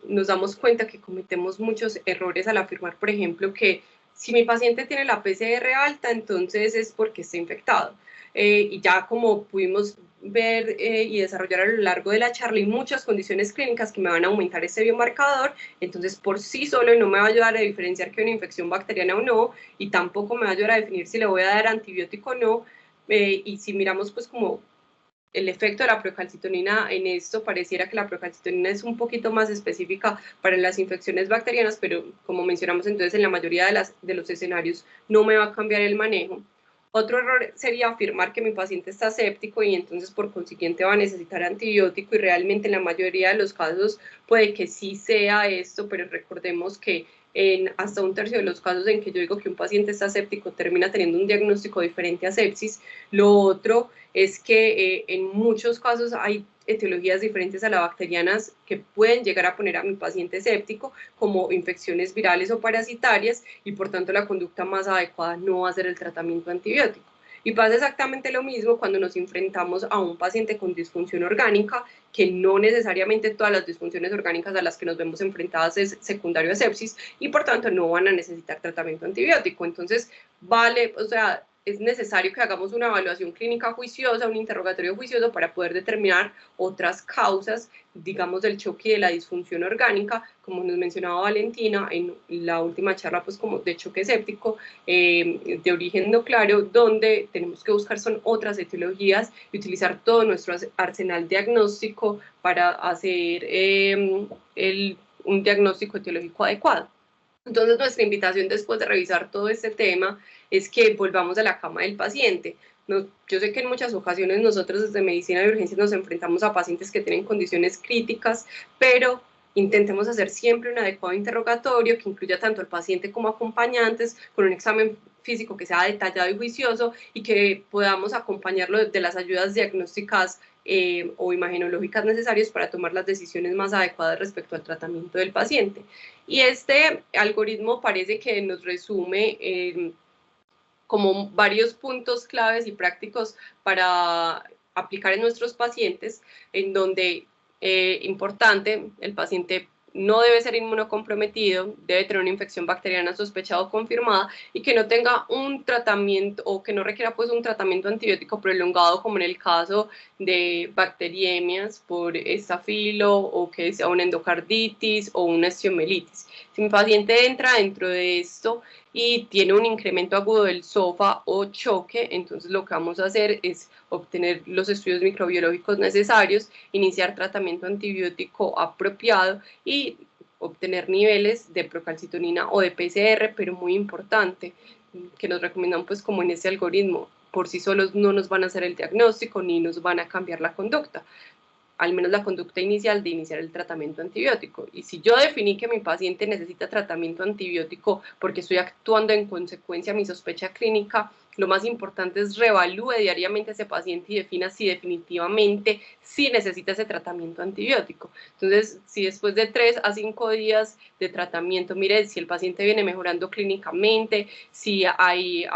nos damos cuenta que cometemos muchos errores al afirmar, por ejemplo, que si mi paciente tiene la PCR alta, entonces es porque está infectado. Y ya como pudimos ver y desarrollar a lo largo de la charla, hay muchas condiciones clínicas que me van a aumentar ese biomarcador, entonces por sí solo no me va a ayudar a diferenciar que hay una infección bacteriana o no, y tampoco me va a ayudar a definir si le voy a dar antibiótico o no, y si miramos pues como el efecto de la procalcitonina en esto, pareciera que la procalcitonina es un poquito más específica para las infecciones bacterianas, pero como mencionamos entonces en la mayoría de los escenarios no me va a cambiar el manejo. Otro error sería afirmar que mi paciente está séptico y entonces por consiguiente va a necesitar antibiótico y realmente en la mayoría de los casos puede que sí sea esto, pero recordemos que en hasta un tercio de los casos en que yo digo que un paciente está séptico termina teniendo un diagnóstico diferente a sepsis. Lo otro es que en muchos casos hay etiologías diferentes a las bacterianas que pueden llegar a poner a mi paciente escéptico, como infecciones virales o parasitarias, y por tanto la conducta más adecuada no va a ser el tratamiento antibiótico. Y pasa exactamente lo mismo cuando nos enfrentamos a un paciente con disfunción orgánica, que no necesariamente todas las disfunciones orgánicas a las que nos vemos enfrentadas es secundario a sepsis y por tanto no van a necesitar tratamiento antibiótico. Entonces, vale, o sea, es necesario que hagamos una evaluación clínica juiciosa, un interrogatorio juicioso para poder determinar otras causas, digamos, del choque y de la disfunción orgánica, como nos mencionaba Valentina en la última charla, pues como de choque séptico, de origen no claro, donde tenemos que buscar son otras etiologías y utilizar todo nuestro arsenal diagnóstico para hacer un diagnóstico etiológico adecuado. Entonces, nuestra invitación después de revisar todo este tema es que volvamos a la cama del paciente. No, yo sé que en muchas ocasiones nosotros desde medicina de urgencias nos enfrentamos a pacientes que tienen condiciones críticas, pero intentemos hacer siempre un adecuado interrogatorio que incluya tanto al paciente como acompañantes con un examen físico que sea detallado y juicioso y que podamos acompañarlo de las ayudas diagnósticas o imagenológicas necesarias para tomar las decisiones más adecuadas respecto al tratamiento del paciente. Y este algoritmo parece que nos resume como varios puntos claves y prácticos para aplicar en nuestros pacientes, en donde, importante, el paciente no debe ser inmunocomprometido, debe tener una infección bacteriana sospechada o confirmada y que no tenga un tratamiento o que no requiera pues un tratamiento antibiótico prolongado como en el caso de bacteriemias por estafilo o que sea una endocarditis o una osteomelitis. Si mi paciente entra dentro de esto y tiene un incremento agudo del SOFA o choque, entonces lo que vamos a hacer es obtener los estudios microbiológicos necesarios, iniciar tratamiento antibiótico apropiado y obtener niveles de procalcitonina o de PCR, pero muy importante, que nos recomiendan pues como en ese algoritmo, por sí solos no nos van a hacer el diagnóstico ni nos van a cambiar la conducta, al menos la conducta inicial de iniciar el tratamiento antibiótico. Y si yo definí que mi paciente necesita tratamiento antibiótico porque estoy actuando en consecuencia a mi sospecha clínica, lo más importante es reevalúe diariamente a ese paciente y defina si definitivamente sí necesita ese tratamiento antibiótico. Entonces, si después de 3 a 5 días de tratamiento, mire si el paciente viene mejorando clínicamente, si hay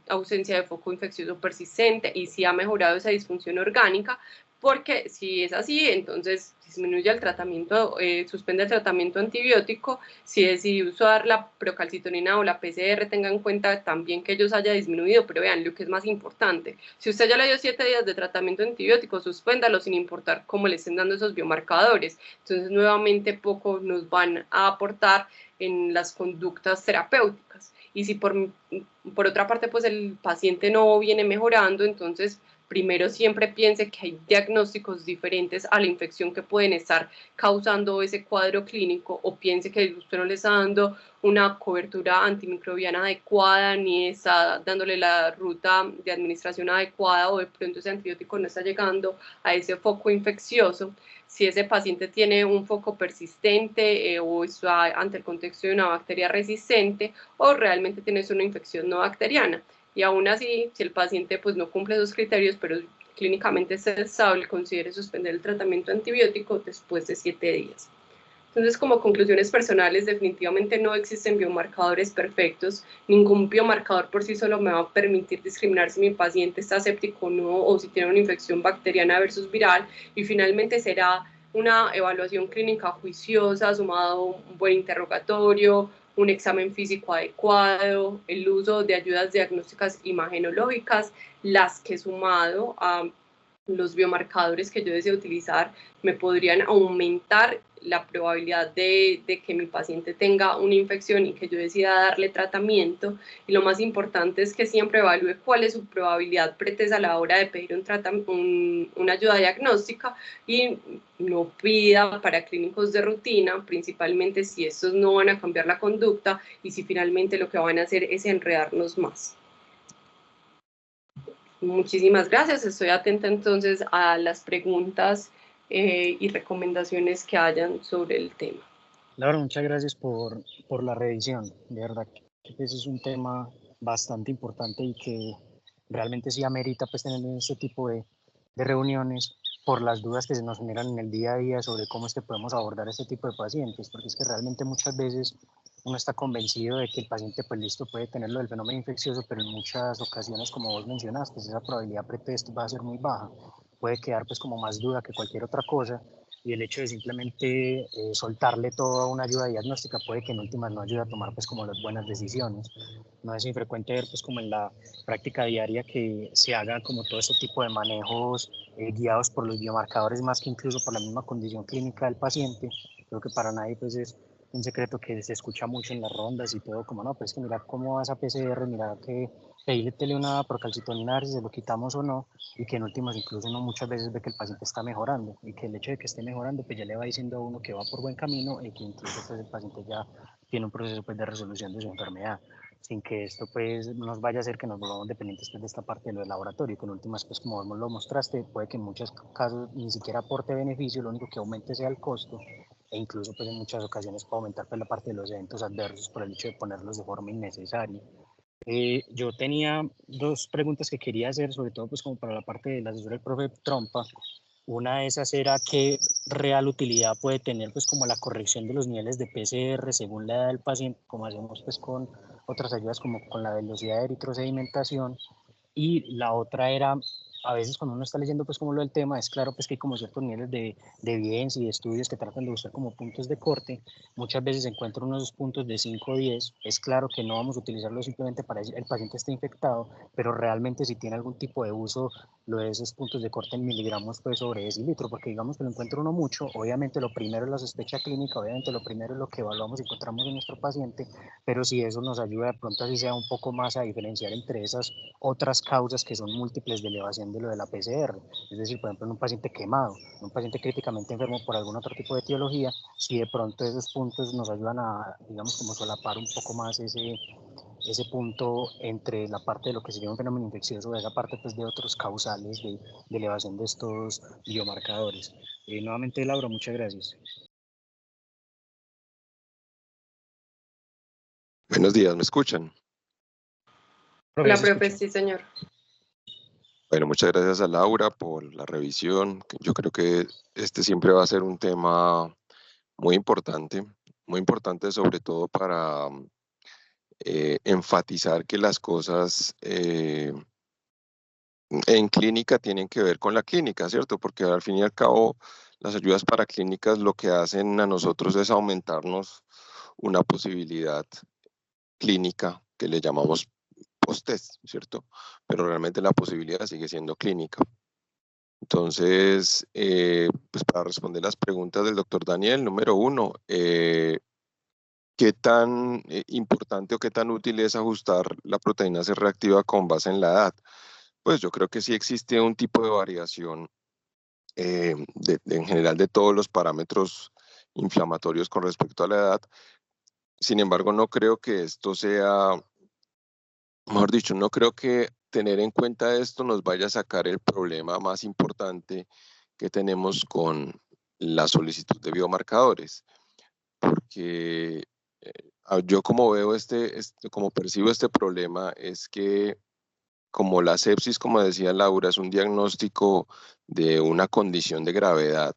ausencia de foco infeccioso persistente y si ha mejorado esa disfunción orgánica, porque si es así, entonces disminuye el tratamiento, suspende el tratamiento antibiótico. Si decidí usar la procalcitonina o la PCR, tenga en cuenta también que ellos haya disminuido, pero vean lo que es más importante. Si usted ya le dio 7 días de tratamiento antibiótico, suspéndalo sin importar cómo le estén dando esos biomarcadores. Entonces, nuevamente, poco nos van a aportar en las conductas terapéuticas. Y si por otra parte, pues el paciente no viene mejorando, entonces primero siempre piense que hay diagnósticos diferentes a la infección que pueden estar causando ese cuadro clínico, o piense que usted no le está dando una cobertura antimicrobiana adecuada ni está dándole la ruta de administración adecuada, o de pronto ese antibiótico no está llegando a ese foco infeccioso. Si ese paciente tiene un foco persistente o está ante el contexto de una bacteria resistente, o realmente tiene una infección no bacteriana. Y aún así, si el paciente pues no cumple esos criterios, pero clínicamente es estable, considere suspender el tratamiento antibiótico después de 7 días. Entonces, como conclusiones personales, definitivamente no existen biomarcadores perfectos. Ningún biomarcador por sí solo me va a permitir discriminar si mi paciente está séptico o no, o si tiene una infección bacteriana versus viral. Y finalmente será una evaluación clínica juiciosa, sumado un buen interrogatorio, un examen físico adecuado, el uso de ayudas diagnósticas imagenológicas, las que sumado a los biomarcadores que yo deseo utilizar me podrían aumentar la probabilidad de que mi paciente tenga una infección y que yo decida darle tratamiento. Y lo más importante es que siempre evalúe cuál es su probabilidad pretesa a la hora de pedir una ayuda diagnóstica, y no pida para clínicos de rutina, principalmente si estos no van a cambiar la conducta y si finalmente lo que van a hacer es enredarnos más. Muchísimas gracias. Estoy atenta entonces a las preguntas y recomendaciones que hayan sobre el tema. Laura, muchas gracias por la revisión. De verdad que ese es un tema bastante importante y que realmente sí amerita pues tener este tipo de reuniones por las dudas que se nos generan en el día a día sobre cómo es que podemos abordar este tipo de pacientes, porque es que realmente muchas veces uno está convencido de que el paciente pues listo puede tenerlo del fenómeno infeccioso, pero en muchas ocasiones, como vos mencionaste, esa probabilidad pretest va a ser muy baja, puede quedar pues como más duda que cualquier otra cosa, y el hecho de simplemente soltarle toda una ayuda diagnóstica puede que en últimas no ayude a tomar pues como las buenas decisiones. No es infrecuente ver pues como en la práctica diaria que se haga como todo este tipo de manejos guiados por los biomarcadores más que incluso por la misma condición clínica del paciente. Creo que para nadie pues es un secreto que se escucha mucho en las rondas y todo, como no, pues que mira cómo va esa PCR, mira que pedirle una procalcitonina a ver si se lo quitamos o no, y que en últimas incluso uno muchas veces ve que el paciente está mejorando y que el hecho de que esté mejorando pues ya le va diciendo a uno que va por buen camino y que incluso pues el paciente ya tiene un proceso pues de resolución de su enfermedad, sin que esto pues nos vaya a hacer que nos volvamos dependientes pues, de esta parte de lo del laboratorio, que en últimas pues como vos lo mostraste puede que en muchos casos ni siquiera aporte beneficio, lo único que aumente sea el costo, e incluso pues en muchas ocasiones puede aumentar pues la parte de los eventos adversos por el hecho de ponerlos de forma innecesaria. Yo tenía dos preguntas que quería hacer, sobre todo pues como para la parte del asesor del profe Trompa. Una de esas era qué real utilidad puede tener pues como la corrección de los niveles de PCR según la edad del paciente, como hacemos pues con otras ayudas como con la velocidad de eritrosedimentación. Y la otra era, a veces cuando uno está leyendo pues como lo del tema, es claro pues que hay como ciertos niveles de evidencia y de estudios que tratan de buscar como puntos de corte. Muchas veces se encuentran unos puntos de 5 o 10. Es claro que no vamos a utilizarlo simplemente para decir el paciente está infectado, pero realmente si tiene algún tipo de uso, lo de esos puntos de corte en miligramos pues sobre decilitro, porque digamos que lo encuentra uno mucho, obviamente lo primero es la sospecha clínica, obviamente lo primero es lo que evaluamos y encontramos en nuestro paciente, pero si eso nos ayuda de pronto así sea un poco más a diferenciar entre esas otras causas que son múltiples de elevación de lo de la PCR. Es decir, por ejemplo, en un paciente quemado, en un paciente críticamente enfermo por algún otro tipo de etiología, si de pronto esos puntos nos ayudan a, digamos, como solapar un poco más ese punto entre la parte de lo que sería un fenómeno infeccioso, de esa parte pues, de otros causales de elevación de estos biomarcadores. Nuevamente, Laura, muchas gracias. Buenos días, ¿me escuchan? Hola, profe, sí, señor. Bueno, muchas gracias a Laura por la revisión. Yo creo que este siempre va a ser un tema muy importante sobre todo para enfatizar que las cosas en clínica tienen que ver con la clínica, ¿cierto? Porque al fin y al cabo las ayudas para clínicas lo que hacen a nosotros es aumentarnos una posibilidad clínica que le llamamos post-test, ¿cierto? Pero realmente la posibilidad sigue siendo clínica. Entonces, pues para responder las preguntas del doctor Daniel, número uno, ¿qué tan importante o qué tan útil es ajustar la proteína C reactiva con base en la edad? Pues yo creo que sí existe un tipo de variación en general de todos los parámetros inflamatorios con respecto a la edad. Sin embargo, no creo que esto sea, mejor dicho, no creo que tener en cuenta esto nos vaya a sacar el problema más importante que tenemos con la solicitud de biomarcadores, porque yo como veo como percibo este problema es que como la sepsis, como decía Laura, es un diagnóstico de una condición de gravedad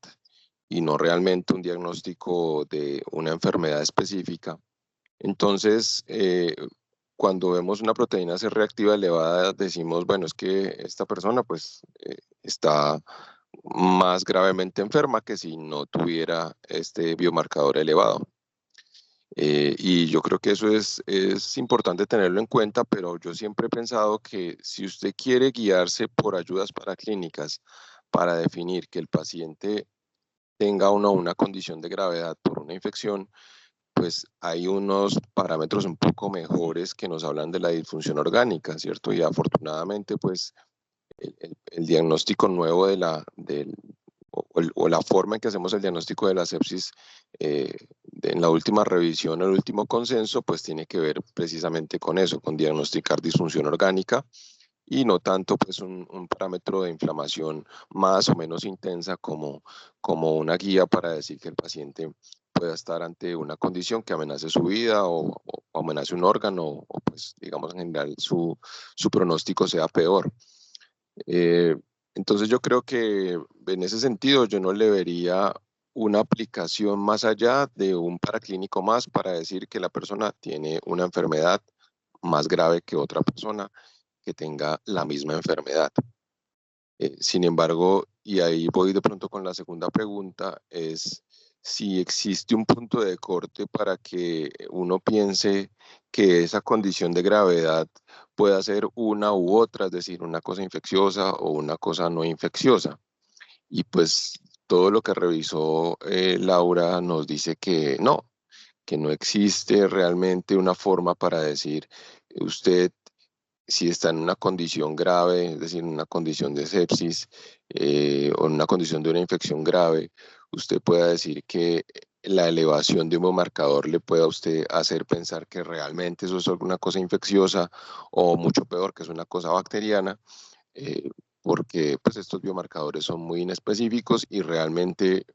y no realmente un diagnóstico de una enfermedad específica. Entonces, cuando vemos una proteína C reactiva elevada, decimos, bueno, es que esta persona pues está más gravemente enferma que si no tuviera este biomarcador elevado. Y yo creo que eso es importante tenerlo en cuenta, pero yo siempre he pensado que si usted quiere guiarse por ayudas para clínicas para definir que el paciente tenga o no una condición de gravedad por una infección, pues hay unos parámetros un poco mejores que nos hablan de la disfunción orgánica, ¿cierto? Y afortunadamente, pues el diagnóstico nuevo o la forma en que hacemos el diagnóstico de la sepsis en la última revisión, el último consenso, pues tiene que ver precisamente con eso, con diagnosticar disfunción orgánica y no tanto pues un parámetro de inflamación más o menos intensa como una guía para decir que el paciente pueda estar ante una condición que amenace su vida o amenace un órgano o pues digamos en general su pronóstico sea peor. Eh, entonces yo creo que en ese sentido yo no le vería una aplicación más allá de un paraclínico más para decir que la persona tiene una enfermedad más grave que otra persona que tenga la misma enfermedad. Sin embargo, y ahí voy de pronto con la segunda pregunta, es si existe un punto de corte para que uno piense que esa condición de gravedad pueda ser una u otra, es decir, una cosa infecciosa o una cosa no infecciosa. Y pues todo lo que revisó Laura nos dice que no existe realmente una forma para decir usted si está en una condición grave, es decir, en una condición de sepsis o en una condición de una infección grave, usted pueda decir que la elevación de un biomarcador le pueda a usted hacer pensar que realmente eso es alguna cosa infecciosa o mucho peor, que es una cosa bacteriana, eh, porque pues estos biomarcadores son muy inespecíficos y realmente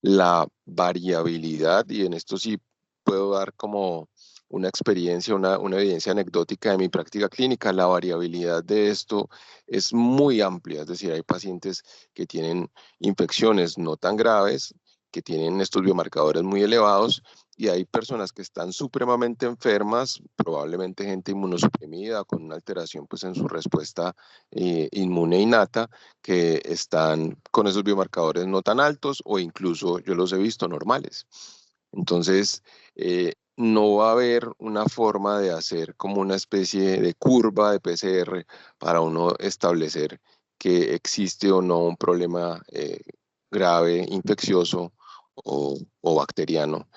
la variabilidad, y en esto sí puedo dar como una experiencia, una evidencia anecdótica de mi práctica clínica, la variabilidad de esto es muy amplia, es decir, hay pacientes que tienen infecciones no tan graves, que tienen estos biomarcadores muy elevados, y hay personas que están supremamente enfermas, probablemente gente inmunosuprimida, con una alteración pues, en su respuesta inmune innata, que están con esos biomarcadores no tan altos o incluso yo los he visto normales. Entonces, no va a haber una forma de hacer como una especie de curva de PCR para uno establecer que existe o no un problema grave, infeccioso o bacteriano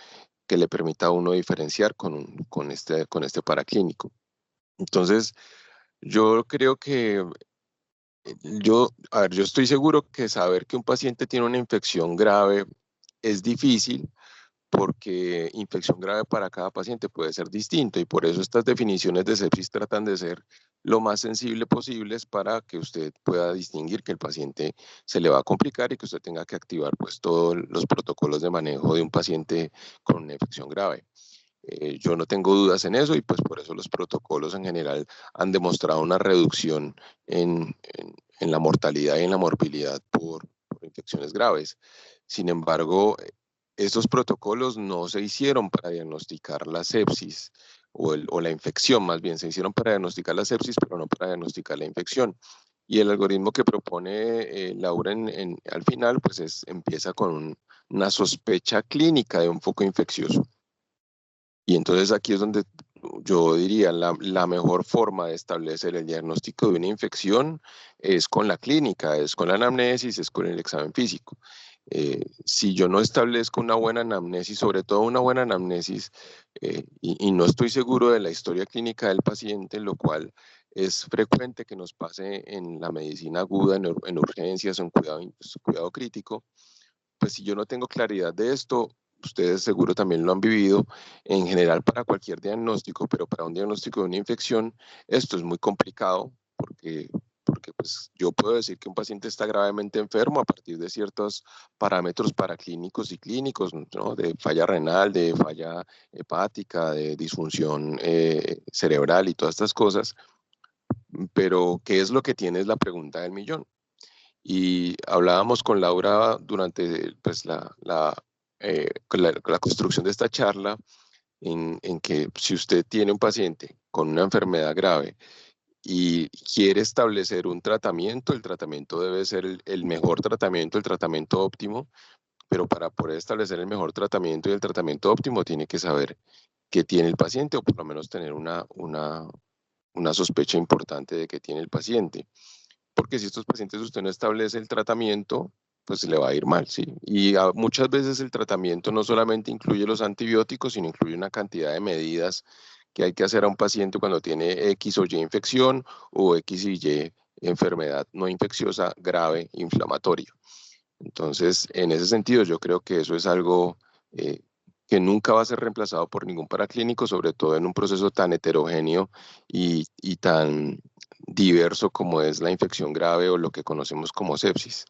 que le permita a uno diferenciar con este paraclínico. Entonces, yo creo que yo estoy seguro que saber que un paciente tiene una infección grave es difícil porque infección grave para cada paciente puede ser distinto y por eso estas definiciones de sepsis tratan de ser lo más sensible posibles para que usted pueda distinguir que el paciente se le va a complicar y que usted tenga que activar pues todos los protocolos de manejo de un paciente con una infección grave. Yo no tengo dudas en eso y pues por eso los protocolos en general han demostrado una reducción en la mortalidad y en la morbilidad por infecciones graves. Sin embargo, estos protocolos no se hicieron para diagnosticar la sepsis o la infección, más bien se hicieron para diagnosticar la sepsis, pero no para diagnosticar la infección. Y el algoritmo que propone Laura al final, pues empieza con una sospecha clínica de un foco infeccioso. Y entonces aquí es donde yo diría la mejor forma de establecer el diagnóstico de una infección es con la clínica, es con la anamnesis, es con el examen físico. Si yo no establezco una buena anamnesis, sobre todo una buena anamnesis, y no estoy seguro de la historia clínica del paciente, lo cual es frecuente que nos pase en la medicina aguda, en urgencias o en cuidado crítico, pues si yo no tengo claridad de esto, ustedes seguro también lo han vivido, en general para cualquier diagnóstico, pero para un diagnóstico de una infección, esto es muy complicado porque pues, yo puedo decir que un paciente está gravemente enfermo a partir de ciertos parámetros paraclínicos y clínicos, ¿no? De falla renal, de falla hepática, de disfunción cerebral y todas estas cosas, pero ¿qué es lo que tiene? Es la pregunta del millón. Y hablábamos con Laura durante pues, la construcción de esta charla, en que si usted tiene un paciente con una enfermedad grave y quiere establecer un tratamiento, el tratamiento debe ser el mejor tratamiento, el tratamiento óptimo, pero para poder establecer el mejor tratamiento y el tratamiento óptimo tiene que saber qué tiene el paciente o por lo menos tener una sospecha importante de que tiene el paciente. Porque si estos pacientes usted no establece el tratamiento, pues le va a ir mal, ¿sí? Y muchas veces el tratamiento no solamente incluye los antibióticos, sino incluye una cantidad de medidas que hay que hacer a un paciente cuando tiene X o Y infección o X y Y enfermedad no infecciosa grave inflamatoria. Entonces, en ese sentido, yo creo que eso es algo que nunca va a ser reemplazado por ningún paraclínico, sobre todo en un proceso tan heterogéneo y tan diverso como es la infección grave o lo que conocemos como sepsis.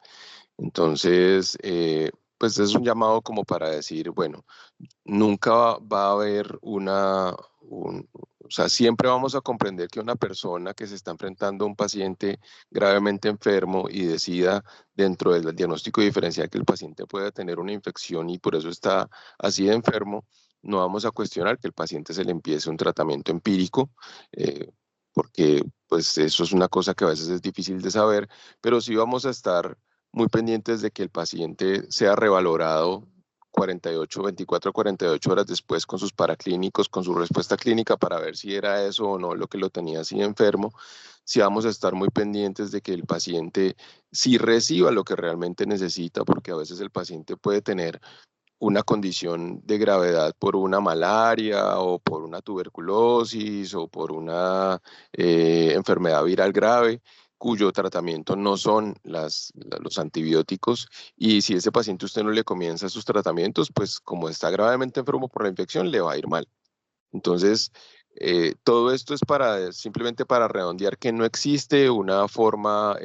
Entonces, pues es un llamado como para decir, bueno, nunca va a haber o sea, siempre vamos a comprender que una persona que se está enfrentando a un paciente gravemente enfermo y decida dentro del diagnóstico diferencial que el paciente puede tener una infección y por eso está así de enfermo, no vamos a cuestionar que el paciente se le empiece un tratamiento empírico, porque pues eso es una cosa que a veces es difícil de saber, pero sí vamos a estar muy pendientes de que el paciente sea revalorado 24 a 48 horas después con sus paraclínicos, con su respuesta clínica para ver si era eso o no lo que lo tenía así enfermo. Si vamos a estar muy pendientes de que el paciente sí reciba lo que realmente necesita, porque a veces el paciente puede tener una condición de gravedad por una malaria o por una tuberculosis o por una enfermedad viral grave cuyo tratamiento no son los antibióticos, y si ese paciente usted no le comienza sus tratamientos, pues como está gravemente enfermo por la infección, le va a ir mal. Entonces, todo esto es simplemente para redondear que no existe una forma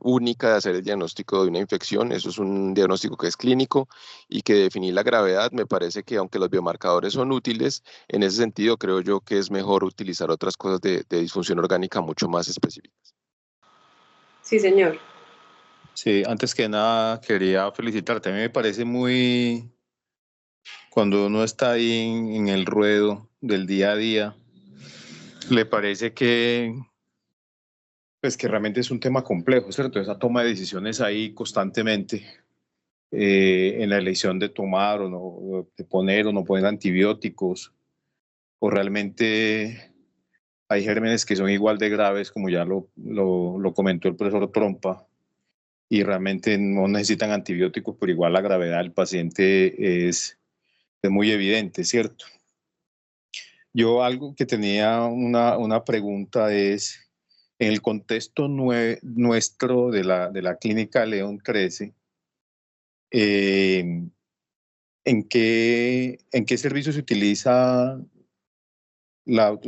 única de hacer el diagnóstico de una infección. Eso es un diagnóstico que es clínico y que definir la gravedad me parece que aunque los biomarcadores son útiles, en ese sentido creo yo que es mejor utilizar otras cosas de disfunción orgánica mucho más específicas. Sí, señor. Sí, antes que nada quería felicitarte. A mí me parece muy, cuando uno está ahí en el ruedo del día a día, le parece que, pues que realmente es un tema complejo, ¿cierto? Esa toma de decisiones ahí constantemente en la elección de tomar o no, de poner o no poner antibióticos, o realmente hay gérmenes que son igual de graves, como ya lo comentó el profesor Trompa, y realmente no necesitan antibióticos, pero igual la gravedad del paciente es muy evidente, ¿cierto? Yo algo que tenía una pregunta es, en el contexto nuestro de la clínica León 13, ¿en qué servicio se utiliza la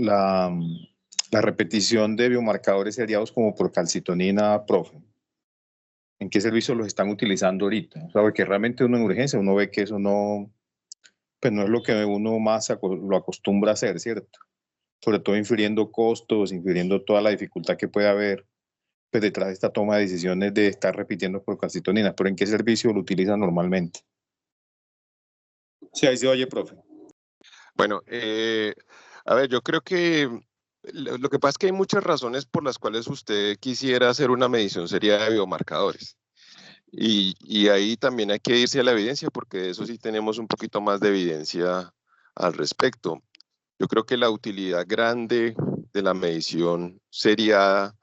repetición de biomarcadores seriados como por calcitonina, profe? ¿En qué servicio los están utilizando ahorita? O sea, porque realmente uno en urgencia, uno ve que eso no, pues no es lo que uno más lo acostumbra a hacer, ¿cierto? Sobre todo infiriendo costos, infiriendo toda la dificultad que puede haber pues, detrás de esta toma de decisiones de estar repitiendo por calcitonina. ¿Pero en qué servicio lo utilizan normalmente? Sí, ahí se oye, profe. Bueno, a ver, yo creo que lo que pasa es que hay muchas razones por las cuales usted quisiera hacer una medición seria de biomarcadores. Y ahí también hay que irse a la evidencia, porque de eso sí tenemos un poquito más de evidencia al respecto. Yo creo que la utilidad grande de la medición seriada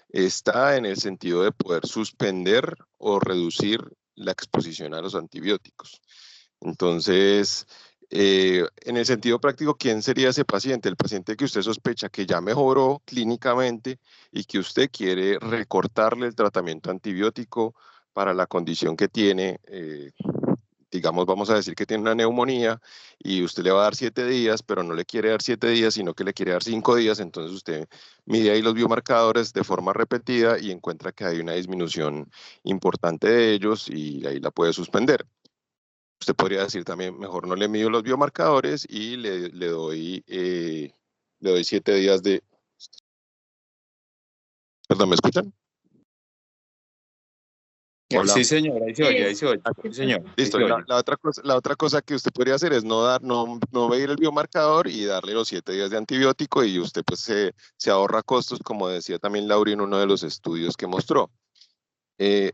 está en el sentido de poder suspender o reducir la exposición a los antibióticos. Entonces, en el sentido práctico, ¿quién sería ese paciente? El paciente que usted sospecha que ya mejoró clínicamente y que usted quiere recortarle el tratamiento antibiótico para la condición que tiene. Digamos, vamos a decir que tiene una neumonía y usted le va a dar 7 días, pero no le quiere dar 7 días, sino que le quiere dar 5 días. Entonces usted mide ahí los biomarcadores de forma repetida y encuentra que hay una disminución importante de ellos y ahí la puede suspender. Usted podría decir también, mejor no le mido los biomarcadores y le doy 7 días de... Perdón, ¿me escuchan? Hola. Sí, señor, ahí se oye, sí, señor. Listo, la otra cosa que usted podría hacer es no medir el biomarcador y darle los 7 días de antibiótico, y usted pues se ahorra costos, como decía también Laura en uno de los estudios que mostró.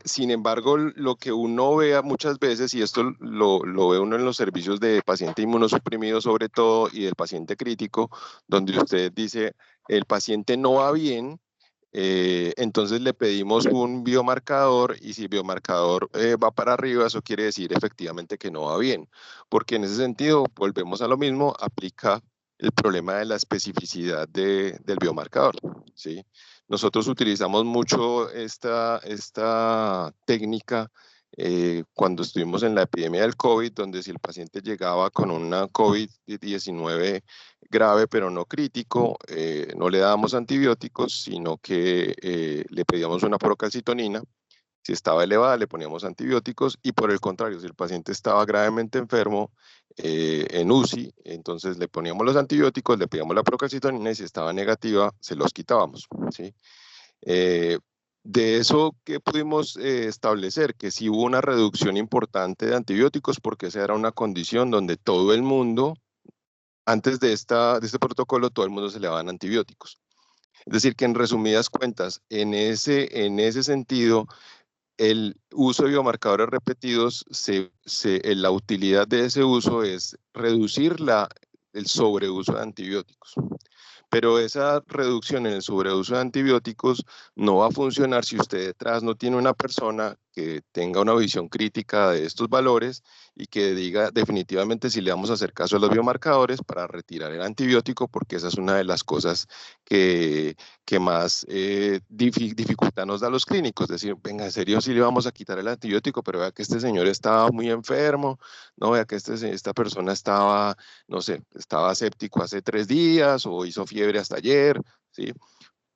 Sin embargo, lo que uno vea muchas veces, y esto lo ve uno en los servicios de paciente inmunosuprimido sobre todo y del paciente crítico, donde usted dice, el paciente no va bien, entonces le pedimos un biomarcador, y si el biomarcador va para arriba, eso quiere decir efectivamente que no va bien, porque en ese sentido, volvemos a lo mismo, aplica el problema de la especificidad del biomarcador, ¿sí? Nosotros utilizamos mucho esta técnica cuando estuvimos en la epidemia del COVID, donde si el paciente llegaba con una COVID-19 grave pero no crítico, no le dábamos antibióticos, sino que le pedíamos una procalcitonina. Si estaba elevada, le poníamos antibióticos, y por el contrario, si el paciente estaba gravemente enfermo en UCI, entonces le poníamos los antibióticos, le pedíamos la procalcitonina, y si estaba negativa, se los quitábamos, ¿sí? De eso que pudimos establecer, que sí hubo una reducción importante de antibióticos, porque esa era una condición donde todo el mundo, antes de este protocolo, todo el mundo se le daban antibióticos. Es decir, que en resumidas cuentas, en ese sentido, el uso de biomarcadores repetidos, la utilidad de ese uso es reducir el sobreuso de antibióticos. Pero esa reducción en el sobreuso de antibióticos no va a funcionar si usted detrás no tiene una persona que tenga una visión crítica de estos valores y que diga definitivamente si le vamos a hacer caso a los biomarcadores para retirar el antibiótico, porque esa es una de las cosas que más dificultad nos da a los clínicos. Decir, venga, en serio, sí le vamos a quitar el antibiótico, pero vea que este señor estaba muy enfermo, no, vea que esta persona estaba, no sé, estaba séptico hace 3 días o hizo fiebre hasta ayer, ¿sí?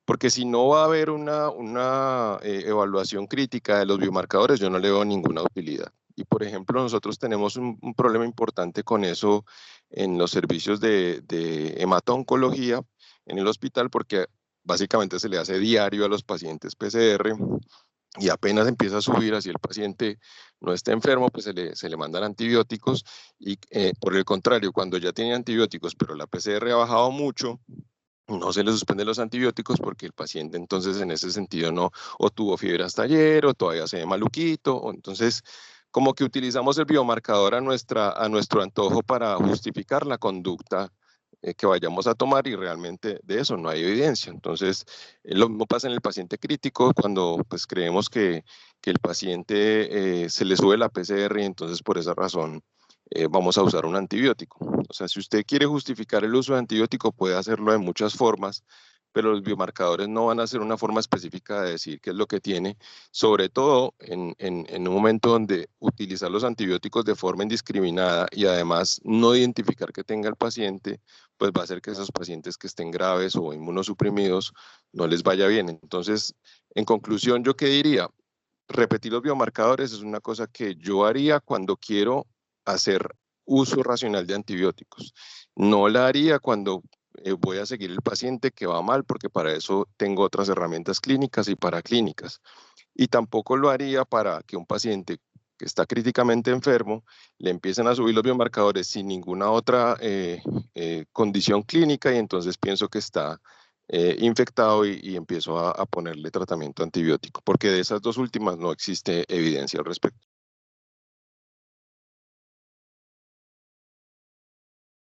Porque si no va a haber una evaluación crítica de los biomarcadores, yo no le veo ninguna utilidad. Y por ejemplo, nosotros tenemos un problema importante con eso en los servicios de hemato-oncología en el hospital, porque básicamente se le hace diario a los pacientes PCR, y apenas empieza a subir, así el paciente no está enfermo, pues se le mandan antibióticos, y por el contrario, cuando ya tiene antibióticos, pero la PCR ha bajado mucho, no se le suspenden los antibióticos, porque el paciente entonces en ese sentido no, o tuvo fiebre hasta ayer, o todavía se ve maluquito, o entonces como que utilizamos el biomarcador a nuestro antojo para justificar la conducta que vayamos a tomar, y realmente de eso no hay evidencia. Entonces, lo mismo pasa en el paciente crítico, cuando pues creemos que el paciente se le sube la PCR, y entonces por esa razón vamos a usar un antibiótico. O sea, si usted quiere justificar el uso de antibiótico, puede hacerlo de muchas formas, pero los biomarcadores no van a ser una forma específica de decir qué es lo que tiene, sobre todo en un momento donde utilizar los antibióticos de forma indiscriminada y además no identificar que tenga el paciente, pues va a hacer que esos pacientes que estén graves o inmunosuprimidos no les vaya bien. Entonces, en conclusión, ¿yo qué diría? Repetir los biomarcadores es una cosa que yo haría cuando quiero hacer uso racional de antibióticos. No la haría cuando voy a seguir el paciente que va mal, porque para eso tengo otras herramientas clínicas y paraclínicas. Y tampoco lo haría para que un paciente que está críticamente enfermo le empiecen a subir los biomarcadores sin ninguna otra condición clínica, y entonces pienso que está infectado y empiezo a ponerle tratamiento antibiótico, porque de esas dos últimas no existe evidencia al respecto.